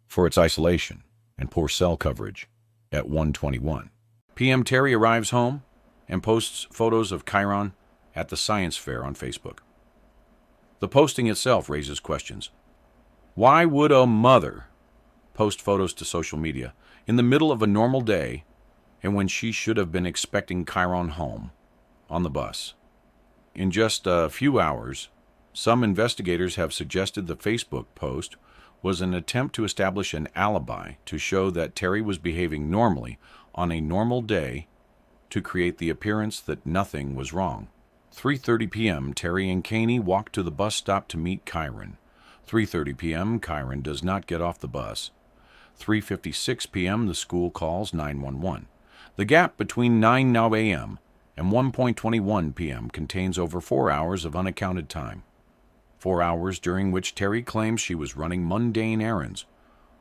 for its isolation and poor cell coverage. At 1:21 p.m., Terry arrives home and posts photos of Kyron at the science fair on Facebook. The posting itself raises questions. Why would a mother post photos to social media in the middle of a normal day and when she should have been expecting Kyron home on the bus? In just a few hours, some investigators have suggested the Facebook post was an attempt to establish an alibi to show that Terry was behaving normally on a normal day to create the appearance that nothing was wrong. 3:30 p.m., Terry and Caney walk to the bus stop to meet Kyron. 3:30 p.m., Kyron does not get off the bus. 3:56 p.m., the school calls 911. The gap between 9 a.m. and 1:21 p.m. contains over 4 hours of unaccounted time. 4 hours during which Terry claims she was running mundane errands,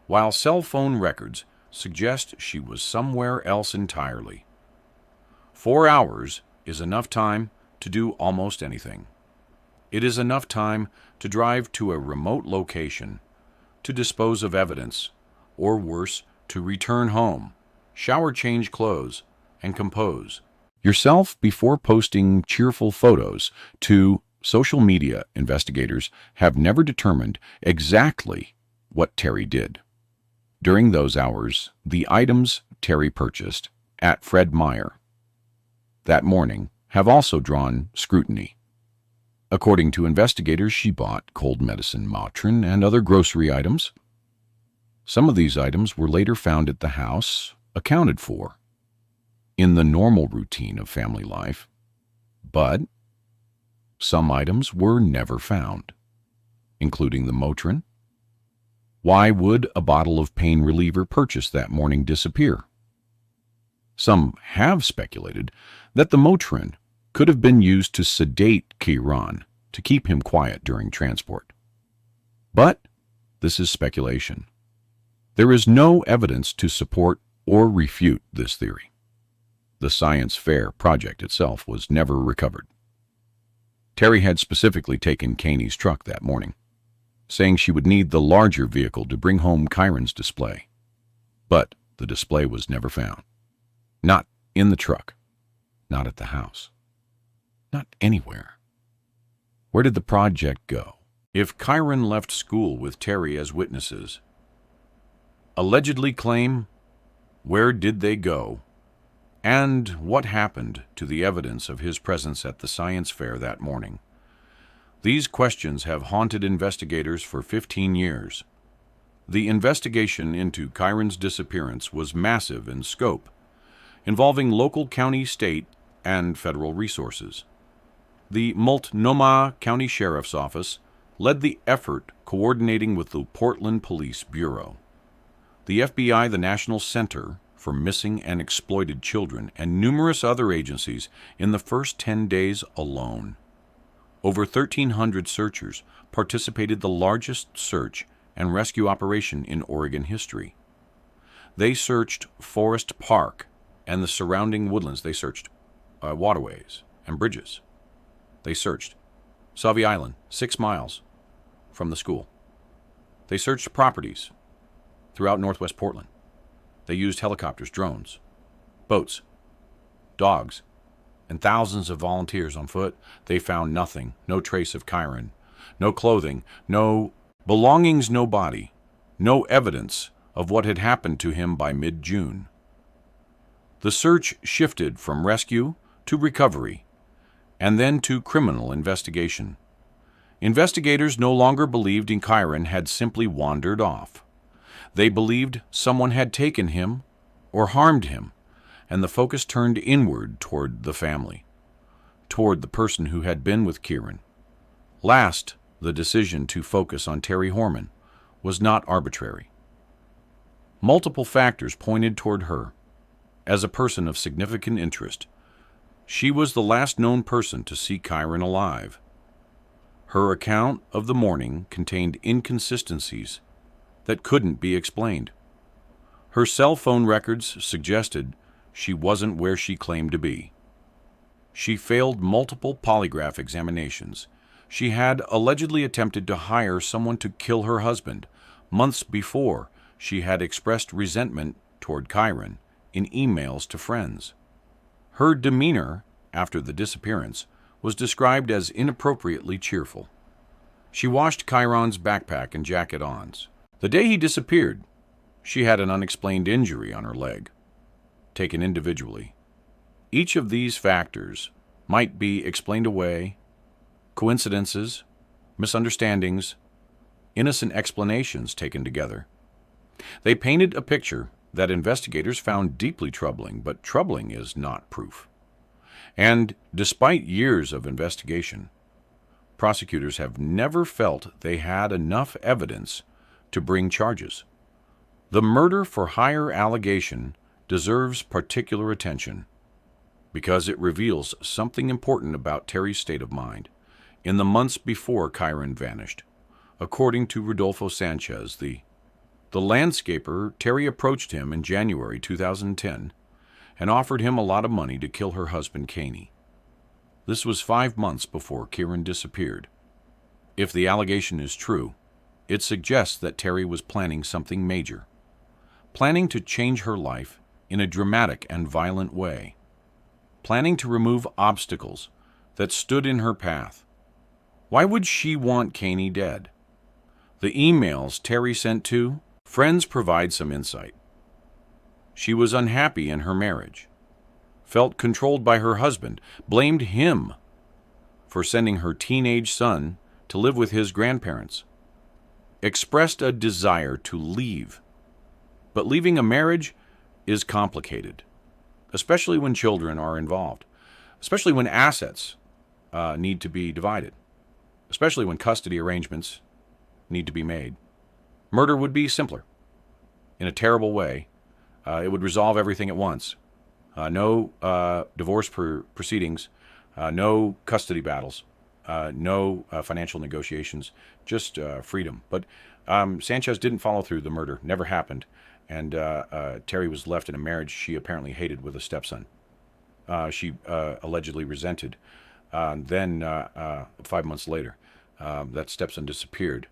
while cell phone records suggest she was somewhere else entirely. 4 hours is enough time to do almost anything. It is enough time to drive to a remote location, to dispose of evidence, or worse, to return home, shower, change clothes, and compose yourself before posting cheerful photos to social media. Investigators have never determined exactly what Terry did. During those hours, the items Terry purchased at Fred Meyer that morning have also drawn scrutiny. According to investigators, she bought cold medicine, Motrin, and other grocery items. Some of these items were later found at the house, accounted for in the normal routine of family life, but some items were never found, including the Motrin. Why would a bottle of pain reliever purchased that morning disappear? Some have speculated that the Motrin could have been used to sedate Kyron to keep him quiet during transport. But this is speculation. There is no evidence to support or refute this theory. The science fair project itself was never recovered. Terry had specifically taken Caney's truck that morning. saying she would need the larger vehicle to bring home Kyron's display. But the display was never found. Not in the truck. Not at the house. Not anywhere. Where did the project go? If Kyron left school with Terry as witnesses, allegedly claim, where did they go? And what happened to the evidence of his presence at the science fair that morning? These questions have haunted investigators for 15 years. The investigation into Kyron's disappearance was massive in scope, involving local, county, state, and federal resources. The Multnomah County Sheriff's Office led the effort, coordinating with the Portland Police Bureau, the FBI, the National Center for Missing and Exploited Children, and numerous other agencies in the first 10 days alone. Over 1,300 searchers participated in the largest search and rescue operation in Oregon history. They searched Forest Park and the surrounding woodlands. They searched waterways and bridges. They searched Sauvie Island, 6 miles from the school. They searched properties throughout northwest Portland. They used helicopters, drones, boats, dogs, and thousands of volunteers on foot. They found nothing, no trace of Kyron, no clothing, no belongings, no body, no evidence of what had happened to him by mid-June. The search shifted from rescue to recovery, and then to criminal investigation. Investigators no longer believed Kyron had simply wandered off. They believed someone had taken him or harmed him, and the focus turned inward toward the family, toward the person who had been with Kyron. Last, the decision to focus on Terry Horman was not arbitrary. Multiple factors pointed toward her as a person of significant interest. She was the last known person to see Kyron alive. Her account of the morning contained inconsistencies that couldn't be explained. Her cell phone records suggested she wasn't where she claimed to be. She failed multiple polygraph examinations. She had allegedly attempted to hire someone to kill her husband. Months before, she had expressed resentment toward Kyron in emails to friends. Her demeanor after the disappearance was described as inappropriately cheerful. She washed Kyron's backpack and jacket on. The day he disappeared, she had an unexplained injury on her leg, taken individually. Each of these factors might be explained away, coincidences, misunderstandings, innocent explanations taken together. They painted a picture that investigators found deeply troubling, but troubling is not proof. And despite years of investigation, prosecutors have never felt they had enough evidence to bring charges. The murder-for-hire allegation deserves particular attention because it reveals something important about Terry's state of mind in the months before Kyron vanished. According to Rodolfo Sanchez, the landscaper, Terry approached him in January 2010 and offered him a lot of money to kill her husband, Caney. This was 5 months before Kyron disappeared. If the allegation is true, it suggests that Terry was planning something major, planning to change her life in a dramatic and violent way, planning to remove obstacles that stood in her path. Why would she want Caney dead? The emails Terry sent to friends provide some insight. She was unhappy in her marriage, felt controlled by her husband, blamed him for sending her teenage son to live with his grandparents, expressed a desire to leave. But leaving a marriage is complicated, especially when children are involved, especially when assets need to be divided, especially when custody arrangements need to be made. Murder would be simpler. In a terrible way, it would resolve everything at once. No divorce proceedings, no custody battles, no financial negotiations, just freedom. But Sanchez didn't follow through. The murder never happened, and Terry was left in a marriage she apparently hated with a stepson. She allegedly resented. Then 5 months later, that stepson disappeared.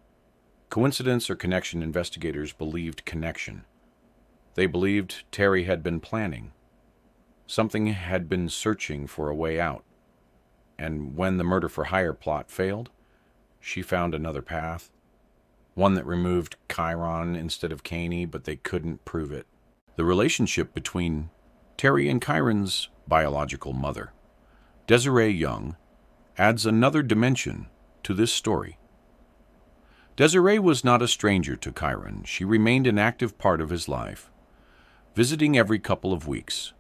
Coincidence or connection? Investigators believed connection. They believed Terry had been planning. Something had been searching for a way out. And when the murder-for-hire plot failed, she found another path. One that removed Kyron instead of Caney, but they couldn't prove it. The relationship between Terry and Kyron's biological mother, Desiree Young, adds another dimension to this story. Desiree was not a stranger to Kyron. She remained an active part of his life, visiting every couple of weeks,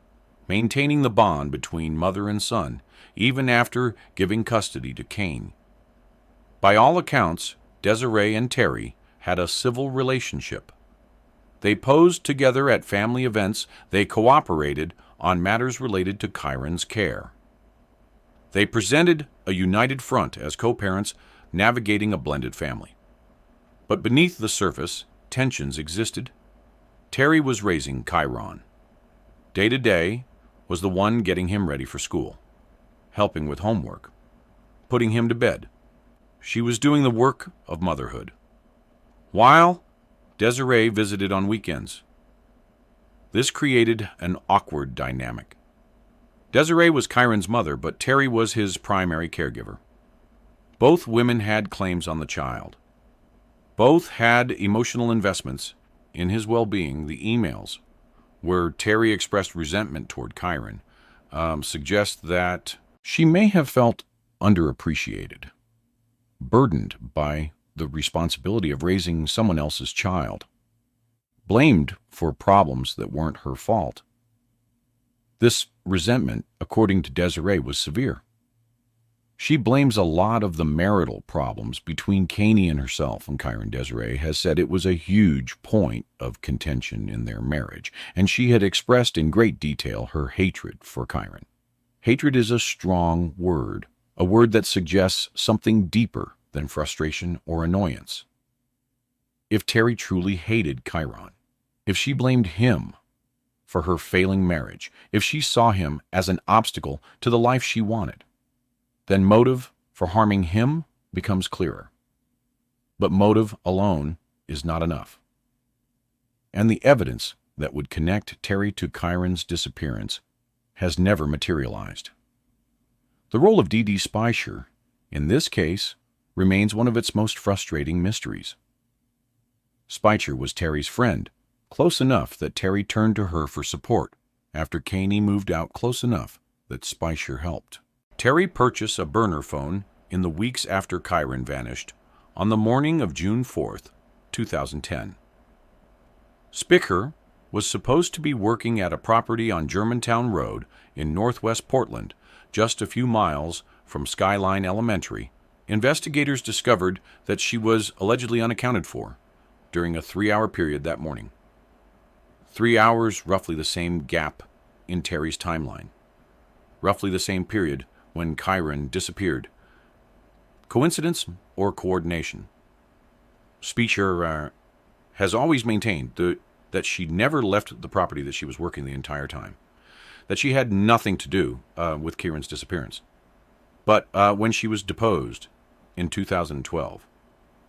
maintaining the bond between mother and son, even after giving custody to Kane. By all accounts, Desiree and Terry had a civil relationship. They posed together at family events. They cooperated on matters related to Kyron's care. They presented a united front as co-parents navigating a blended family. But beneath the surface, tensions existed. Terry was raising Kyron. Day to day was the one getting him ready for school, helping with homework, putting him to bed. She was doing the work of motherhood, while Desiree visited on weekends. This created an awkward dynamic. Desiree was Kyron's mother, but Terry was his primary caregiver. Both women had claims on the child. Both had emotional investments in his well-being. The emails where Terry expressed resentment toward Kyron suggest that she may have felt underappreciated, burdened by the responsibility of raising someone else's child, blamed for problems that weren't her fault. This resentment, according to Desiree, was severe. She blames a lot of the marital problems between Caney and herself, and Kyron. Desiree has said it was a huge point of contention in their marriage, and she had expressed in great detail her hatred for Kyron. Hatred is a strong word, a word that suggests something deeper than frustration or annoyance. If Terry truly hated Kyron, if she blamed him for her failing marriage, if she saw him as an obstacle to the life she wanted, then motive for harming him becomes clearer. But motive alone is not enough. And the evidence that would connect Terry to Kyron's disappearance has never materialized. The role of Dee Dee Speicher, in this case, remains one of its most frustrating mysteries. Speicher was Terry's friend, close enough that Terry turned to her for support after Caney moved out close enough that Speicher helped. Terry purchased a burner phone in the weeks after Kyron vanished on the morning of June 4th, 2010. Speicher was supposed to be working at a property on Germantown Road in northwest Portland, just a few miles from Skyline Elementary. Investigators discovered that she was allegedly unaccounted for during a 3-hour period that morning. 3 hours, roughly the same gap in Terry's timeline. Roughly the same period when Kyron disappeared. Coincidence or coordination? Speicher has always maintained that she never left the property that she was working the entire time, that she had nothing to do with Kyron's disappearance. But when she was deposed in 2012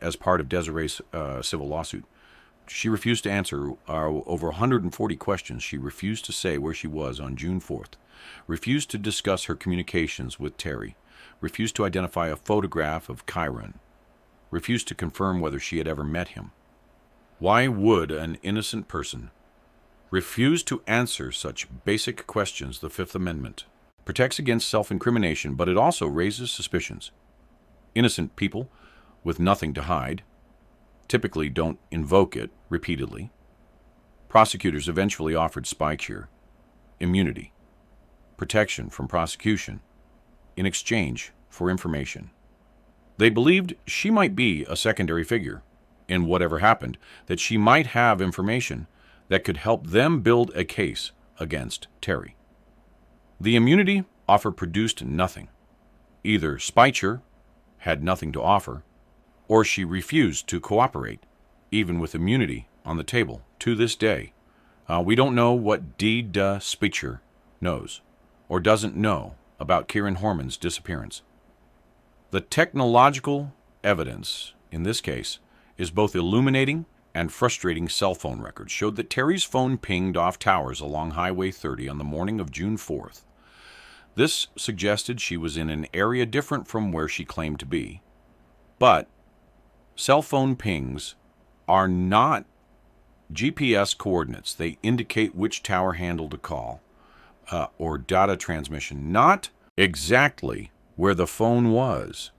as part of Desiree's civil lawsuit, she refused to answer over 140 questions. She refused to say where she was on June 4th, refused to discuss her communications with Terry, refused to identify a photograph of Kyron, refused to confirm whether she had ever met him. Why would an innocent person refuse to answer such basic questions? The Fifth Amendment protects against self-incrimination, but it also raises suspicions. Innocent people with nothing to hide typically don't invoke it repeatedly. Prosecutors eventually offered Speicher immunity, protection from prosecution, in exchange for information. They believed she might be a secondary figure in whatever happened, that she might have information that could help them build a case against Terry. The immunity offer produced nothing. Either Speicher had nothing to offer, or she refused to cooperate, even with immunity on the table. To this day, we don't know what Dee Dee Speicher knows or doesn't know about Kyron Horman's disappearance. The technological evidence, in this case, is both illuminating and frustrating. Cell phone records showed that Terry's phone pinged off towers along Highway 30 on the morning of June 4th. This suggested she was in an area different from where she claimed to be. But cell phone pings are not GPS coordinates. They indicate which tower handled a call or data transmission, not exactly where the phone was.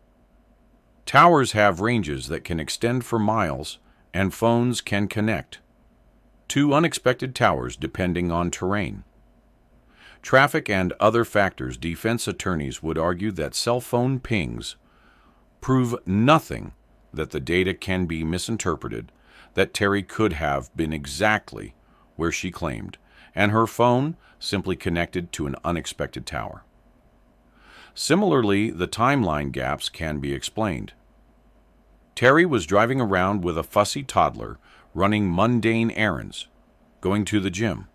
Towers have ranges that can extend for miles, and phones can connect to unexpected towers depending on terrain. Traffic and other factors. Defense attorneys would argue that cell phone pings prove nothing, that the data can be misinterpreted, that Terry could have been exactly where she claimed, and her phone simply connected to an unexpected tower. Similarly, the timeline gaps can be explained. Terry was driving around with a fussy toddler, running mundane errands, going to the gym.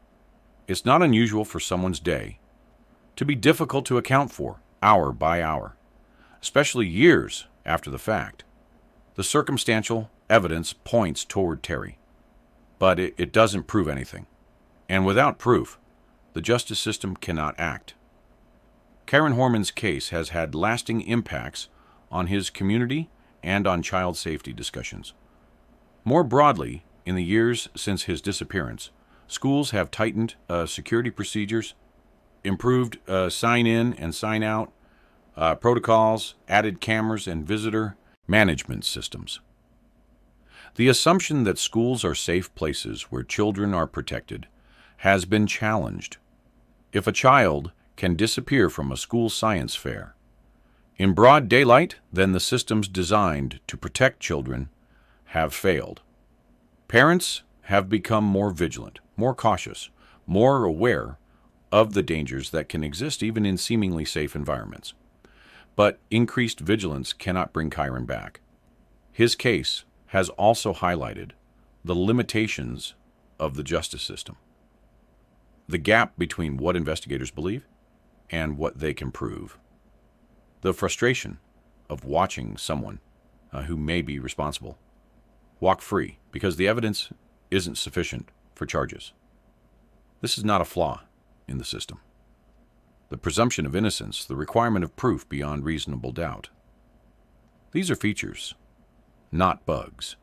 It's not unusual for someone's day to be difficult to account for, hour by hour, especially years after the fact. The circumstantial evidence points toward Terry, but it doesn't prove anything. And without proof, the justice system cannot act. Kyron Horman's case has had lasting impacts on his community and on child safety discussions. More broadly, in the years since his disappearance, schools have tightened security procedures, improved sign-in and sign-out protocols, added cameras and visitor management systems. The assumption that schools are safe places where children are protected has been challenged. If a child can disappear from a school science fair in broad daylight, then the systems designed to protect children have failed. Parents have become more vigilant, more cautious, more aware of the dangers that can exist even in seemingly safe environments. But increased vigilance cannot bring Kyron back. His case has also highlighted the limitations of the justice system, the gap between what investigators believe and what they can prove, the frustration of watching someone who may be responsible walk free because the evidence isn't sufficient for charges. This is not a flaw in the system. The presumption of innocence, the requirement of proof beyond reasonable doubt. These are features, not bugs.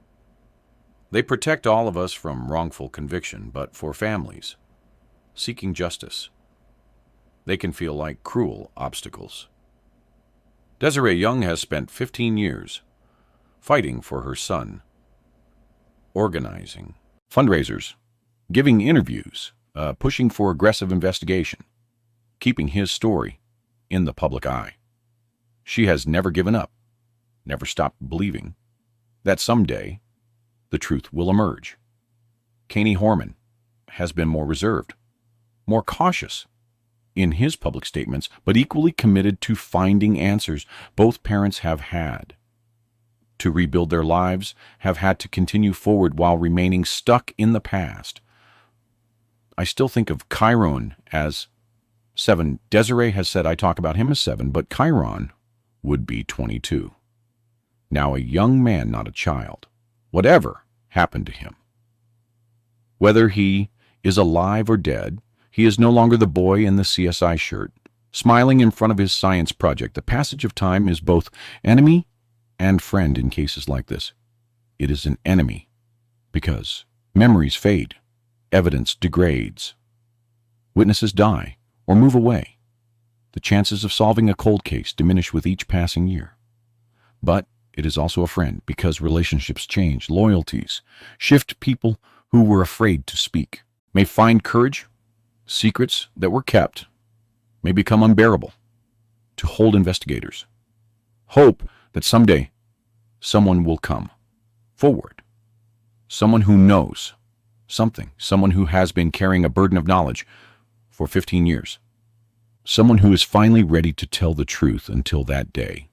They protect all of us from wrongful conviction, but for families seeking justice, they can feel like cruel obstacles. Desiree Young has spent 15 years fighting for her son, organizing fundraisers, giving interviews, pushing for aggressive investigation, keeping his story in the public eye. She has never given up, never stopped believing that someday the truth will emerge. Kyron Horman has been more reserved, more cautious in his public statements, but equally committed to finding answers. Both parents have had to rebuild their lives, have had to continue forward while remaining stuck in the past. I still think of Kyron as 7. Desiree has said I talk about him as 7, but Kyron would be 22. Now a young man, not a child. Whatever happened to him, whether he is alive or dead, he is no longer the boy in the CSI shirt, smiling in front of his science project. The passage of time is both enemy and friend in cases like this. It is an enemy because memories fade, evidence degrades, witnesses die or move away. The chances of solving a cold case diminish with each passing year. But it is also a friend because relationships change, loyalties shift. People who were afraid to speak may find courage. Secrets that were kept may become unbearable to hold investigators. Hope that someday someone will come forward, someone who knows something, someone who has been carrying a burden of knowledge for 15 years, someone who is finally ready to tell the truth. Until that day,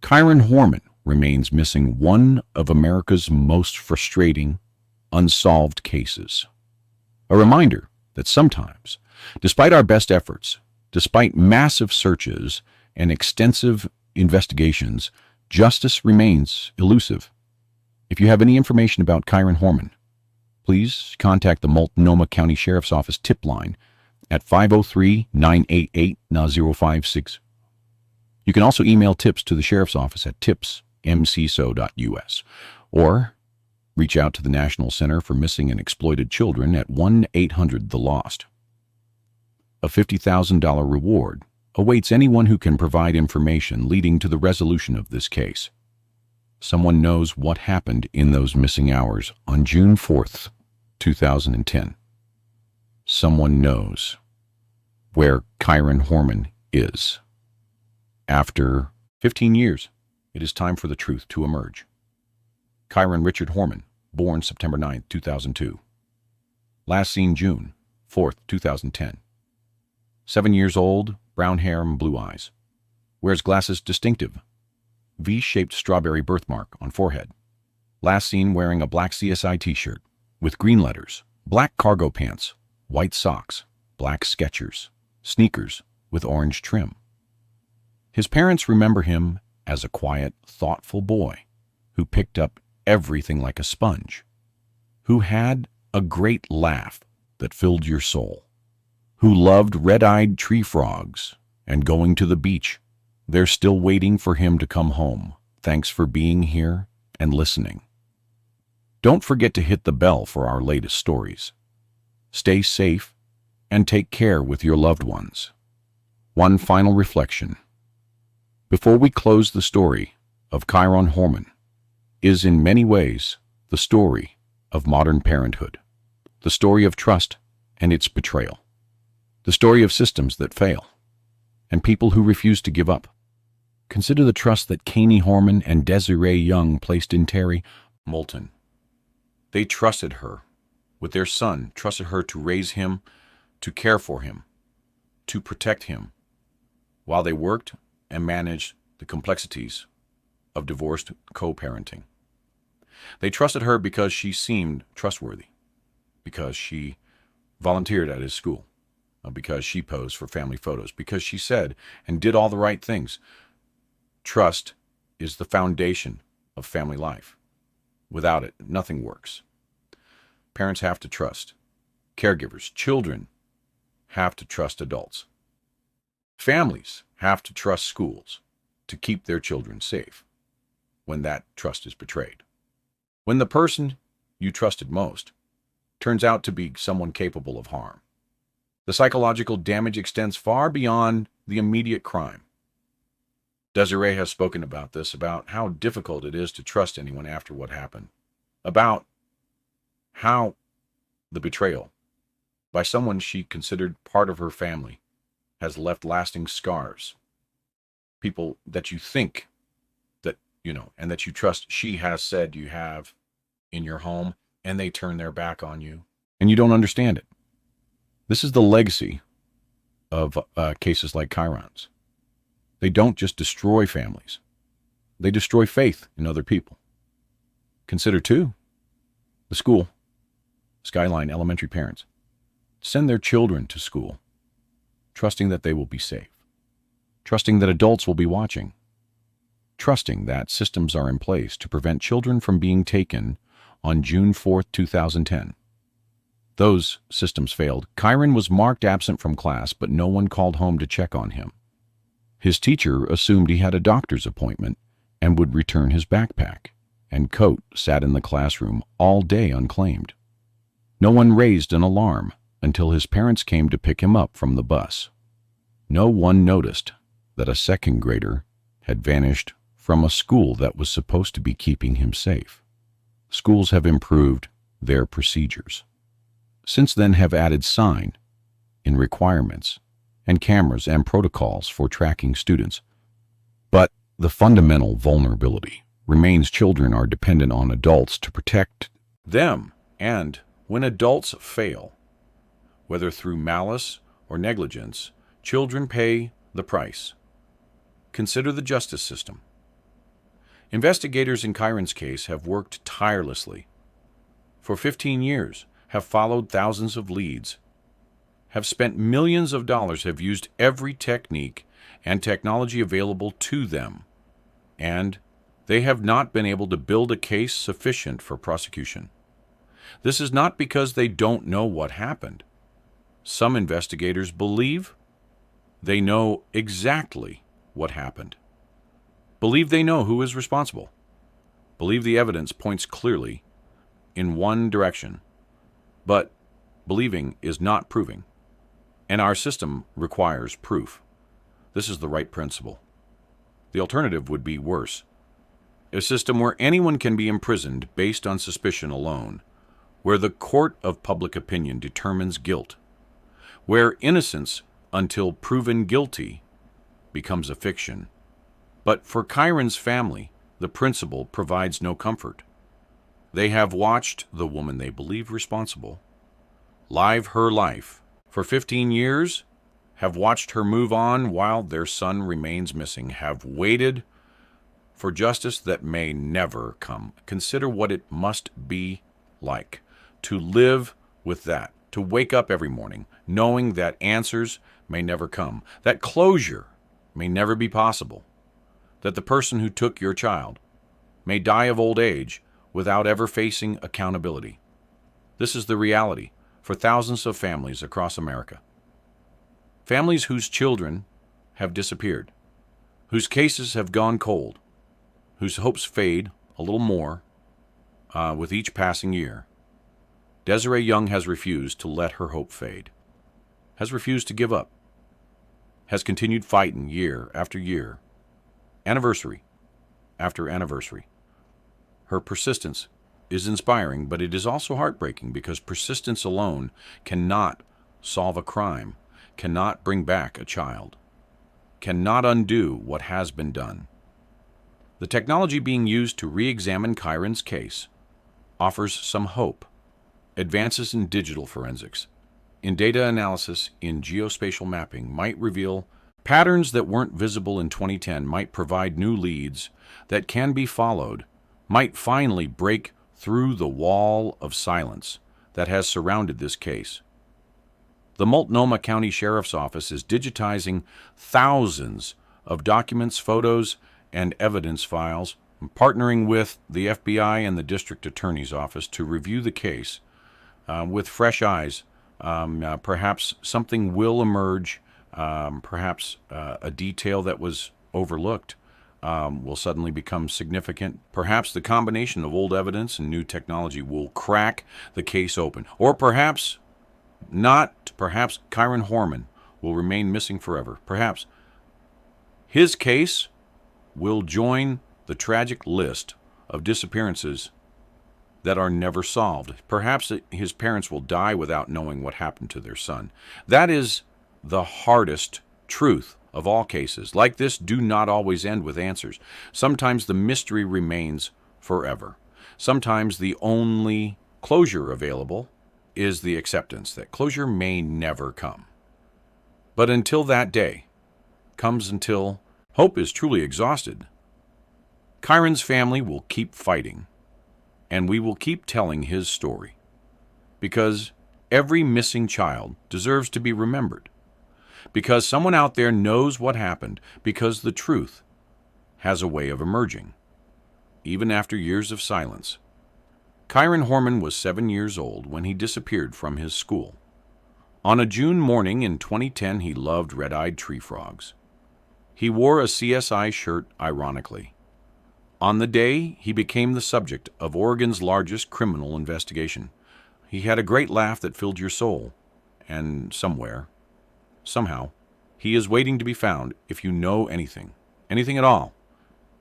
Kyron Horman remains missing, one of America's most frustrating unsolved cases. A reminder that sometimes, despite our best efforts, despite massive searches and extensive investigations, justice remains elusive. If you have any information about Kyron Horman, please contact the Multnomah County Sheriff's Office tip line at 503-988-056. You can also email tips to the Sheriff's Office at tips@mcso.us or reach out to the National Center for Missing and Exploited Children at 1-800-THE-LOST. A $50,000 reward awaits anyone who can provide information leading to the resolution of this case. Someone knows what happened in those missing hours on June 4th, 2010. Someone knows where Kyron Horman is. After 15 years, it is time for the truth to emerge. Kyron Richard Horman, born September 9, 2002. Last seen June 4th, 2010. 7 years old, brown hair and blue eyes. Wears glasses distinctive. V-shaped strawberry birthmark on forehead. Last seen wearing a black CSI t-shirt with green letters, black cargo pants, white socks, black Skechers, sneakers with orange trim. His parents remember him as a quiet, thoughtful boy who picked up everything like a sponge, who had a great laugh that filled your soul, who loved red-eyed tree frogs and going to the beach. They're still waiting for him to come home. Thanks for being here and listening. Don't forget to hit the bell for our latest stories. Stay safe and take care with your loved ones. One final reflection before we close: the story of Kyron Horman is in many ways the story of modern parenthood, the story of trust and its betrayal, the story of systems that fail and people who refuse to give up. Consider the trust that Kyron Horman and Desiree Young placed in Terry Moulton. They trusted her with their son, trusted her to raise him, to care for him, to protect him, while they worked and managed the complexities of divorced co-parenting. They trusted her because she seemed trustworthy, because she volunteered at his school, because she posed for family photos, because she said and did all the right things. Trust is the foundation of family life. Without it, nothing works. Parents have to trust. Caregivers, children have to trust adults. Families have to trust schools to keep their children safe when that trust is betrayed. When the person you trusted most turns out to be someone capable of harm, the psychological damage extends far beyond the immediate crime. Desiree has spoken about this, about how difficult it is to trust anyone after what happened, about how the betrayal by someone she considered part of her family has left lasting scars. People that you think that, and that you trust, she has said you have in your home, and they turn their back on you, and you don't understand it. This is the legacy of cases like Kyron's. They don't just destroy families. They destroy faith in other people. Consider, too, the school, Skyline Elementary parents. Send their children to school, trusting that they will be safe, trusting that adults will be watching, trusting that systems are in place to prevent children from being taken on June 4th, 2010. Those systems failed. Kyron was marked absent from class, but no one called home to check on him. His teacher assumed he had a doctor's appointment and would return his backpack and coat sat in the classroom all day unclaimed. No one raised an alarm until his parents came to pick him up from the bus. No one noticed that a second grader had vanished from a school that was supposed to be keeping him safe. Schools have improved their procedures. Since then have added sign in requirements and cameras and protocols for tracking students. But the fundamental vulnerability remains: children are dependent on adults to protect them, and when adults fail, whether through malice or negligence, children pay the price. Consider the justice system. Investigators in Kyron's case have worked tirelessly. For 15 years, have followed thousands of leads, have spent millions of dollars, have used every technique and technology available to them, and They have not been able to build a case sufficient for prosecution. This is not because they don't know what happened. Some investigators believe they know exactly what happened, believe they know who is responsible, believe the evidence points clearly in one direction, but believing is not proving, and our system requires proof. This is the right principle. The alternative would be worse. A system where anyone can be imprisoned based on suspicion alone, where the court of public opinion determines guilt, where innocence until proven guilty becomes a fiction. But for Kyron's family, the principle provides no comfort. They have watched the woman they believe responsible live her life for 15 years, have watched her move on while their son remains missing, have waited for justice that may never come. Consider what it must be like to live with that, to wake up every morning knowing that answers may never come, that closure may never be possible, that the person who took your child may die of old age without ever facing accountability. This is the reality for thousands of families across America. Families whose children have disappeared, whose cases have gone cold, whose hopes fade a little more with each passing year. Desiree Young has refused to let her hope fade, has refused to give up, has continued fighting year after year, anniversary after anniversary. Her persistence is inspiring, but it is also heartbreaking because persistence alone cannot solve a crime, cannot bring back a child, cannot undo what has been done. The technology being used to re-examine Kyron's case offers some hope. Advances in digital forensics, in data analysis, in geospatial mapping might reveal patterns that weren't visible in 2010, might provide new leads that can be followed, might finally break through the wall of silence that has surrounded this case. The Multnomah County Sheriff's Office is digitizing thousands of documents, photos, and evidence files, partnering with the FBI and the District Attorney's Office to review the case with fresh eyes. Perhaps something will emerge, perhaps a detail that was overlooked will suddenly become significant. Perhaps the combination of old evidence and new technology will crack the case open. Or perhaps not. Perhaps Kyron Horman will remain missing forever. Perhaps his case will join the tragic list of disappearances that are never solved. Perhaps his parents will die without knowing what happened to their son. That is the hardest truth of all cases. Like this do not always end with answers. Sometimes the mystery remains forever. Sometimes the only closure available is the acceptance that closure may never come. But until that day comes, until hope is truly exhausted, Kyron's family will keep fighting, and we will keep telling his story, because every missing child deserves to be remembered, because someone out there knows what happened, because the truth has a way of emerging, even after years of silence. Kyron Horman was 7 years old when he disappeared from his school. On a June morning in 2010, he loved red-eyed tree frogs. He wore a CSI shirt ironically. On the day, he became the subject of Oregon's largest criminal investigation. He had a great laugh that filled your soul, and somewhere, somehow, he is waiting to be found. If you know anything at all,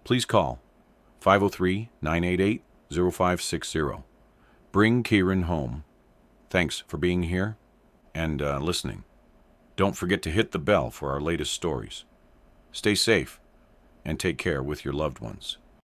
please call 503-988-0560. Bring Kyron home. Thanks for being here and listening. Don't forget to hit the bell for our latest stories. Stay safe and take care with your loved ones.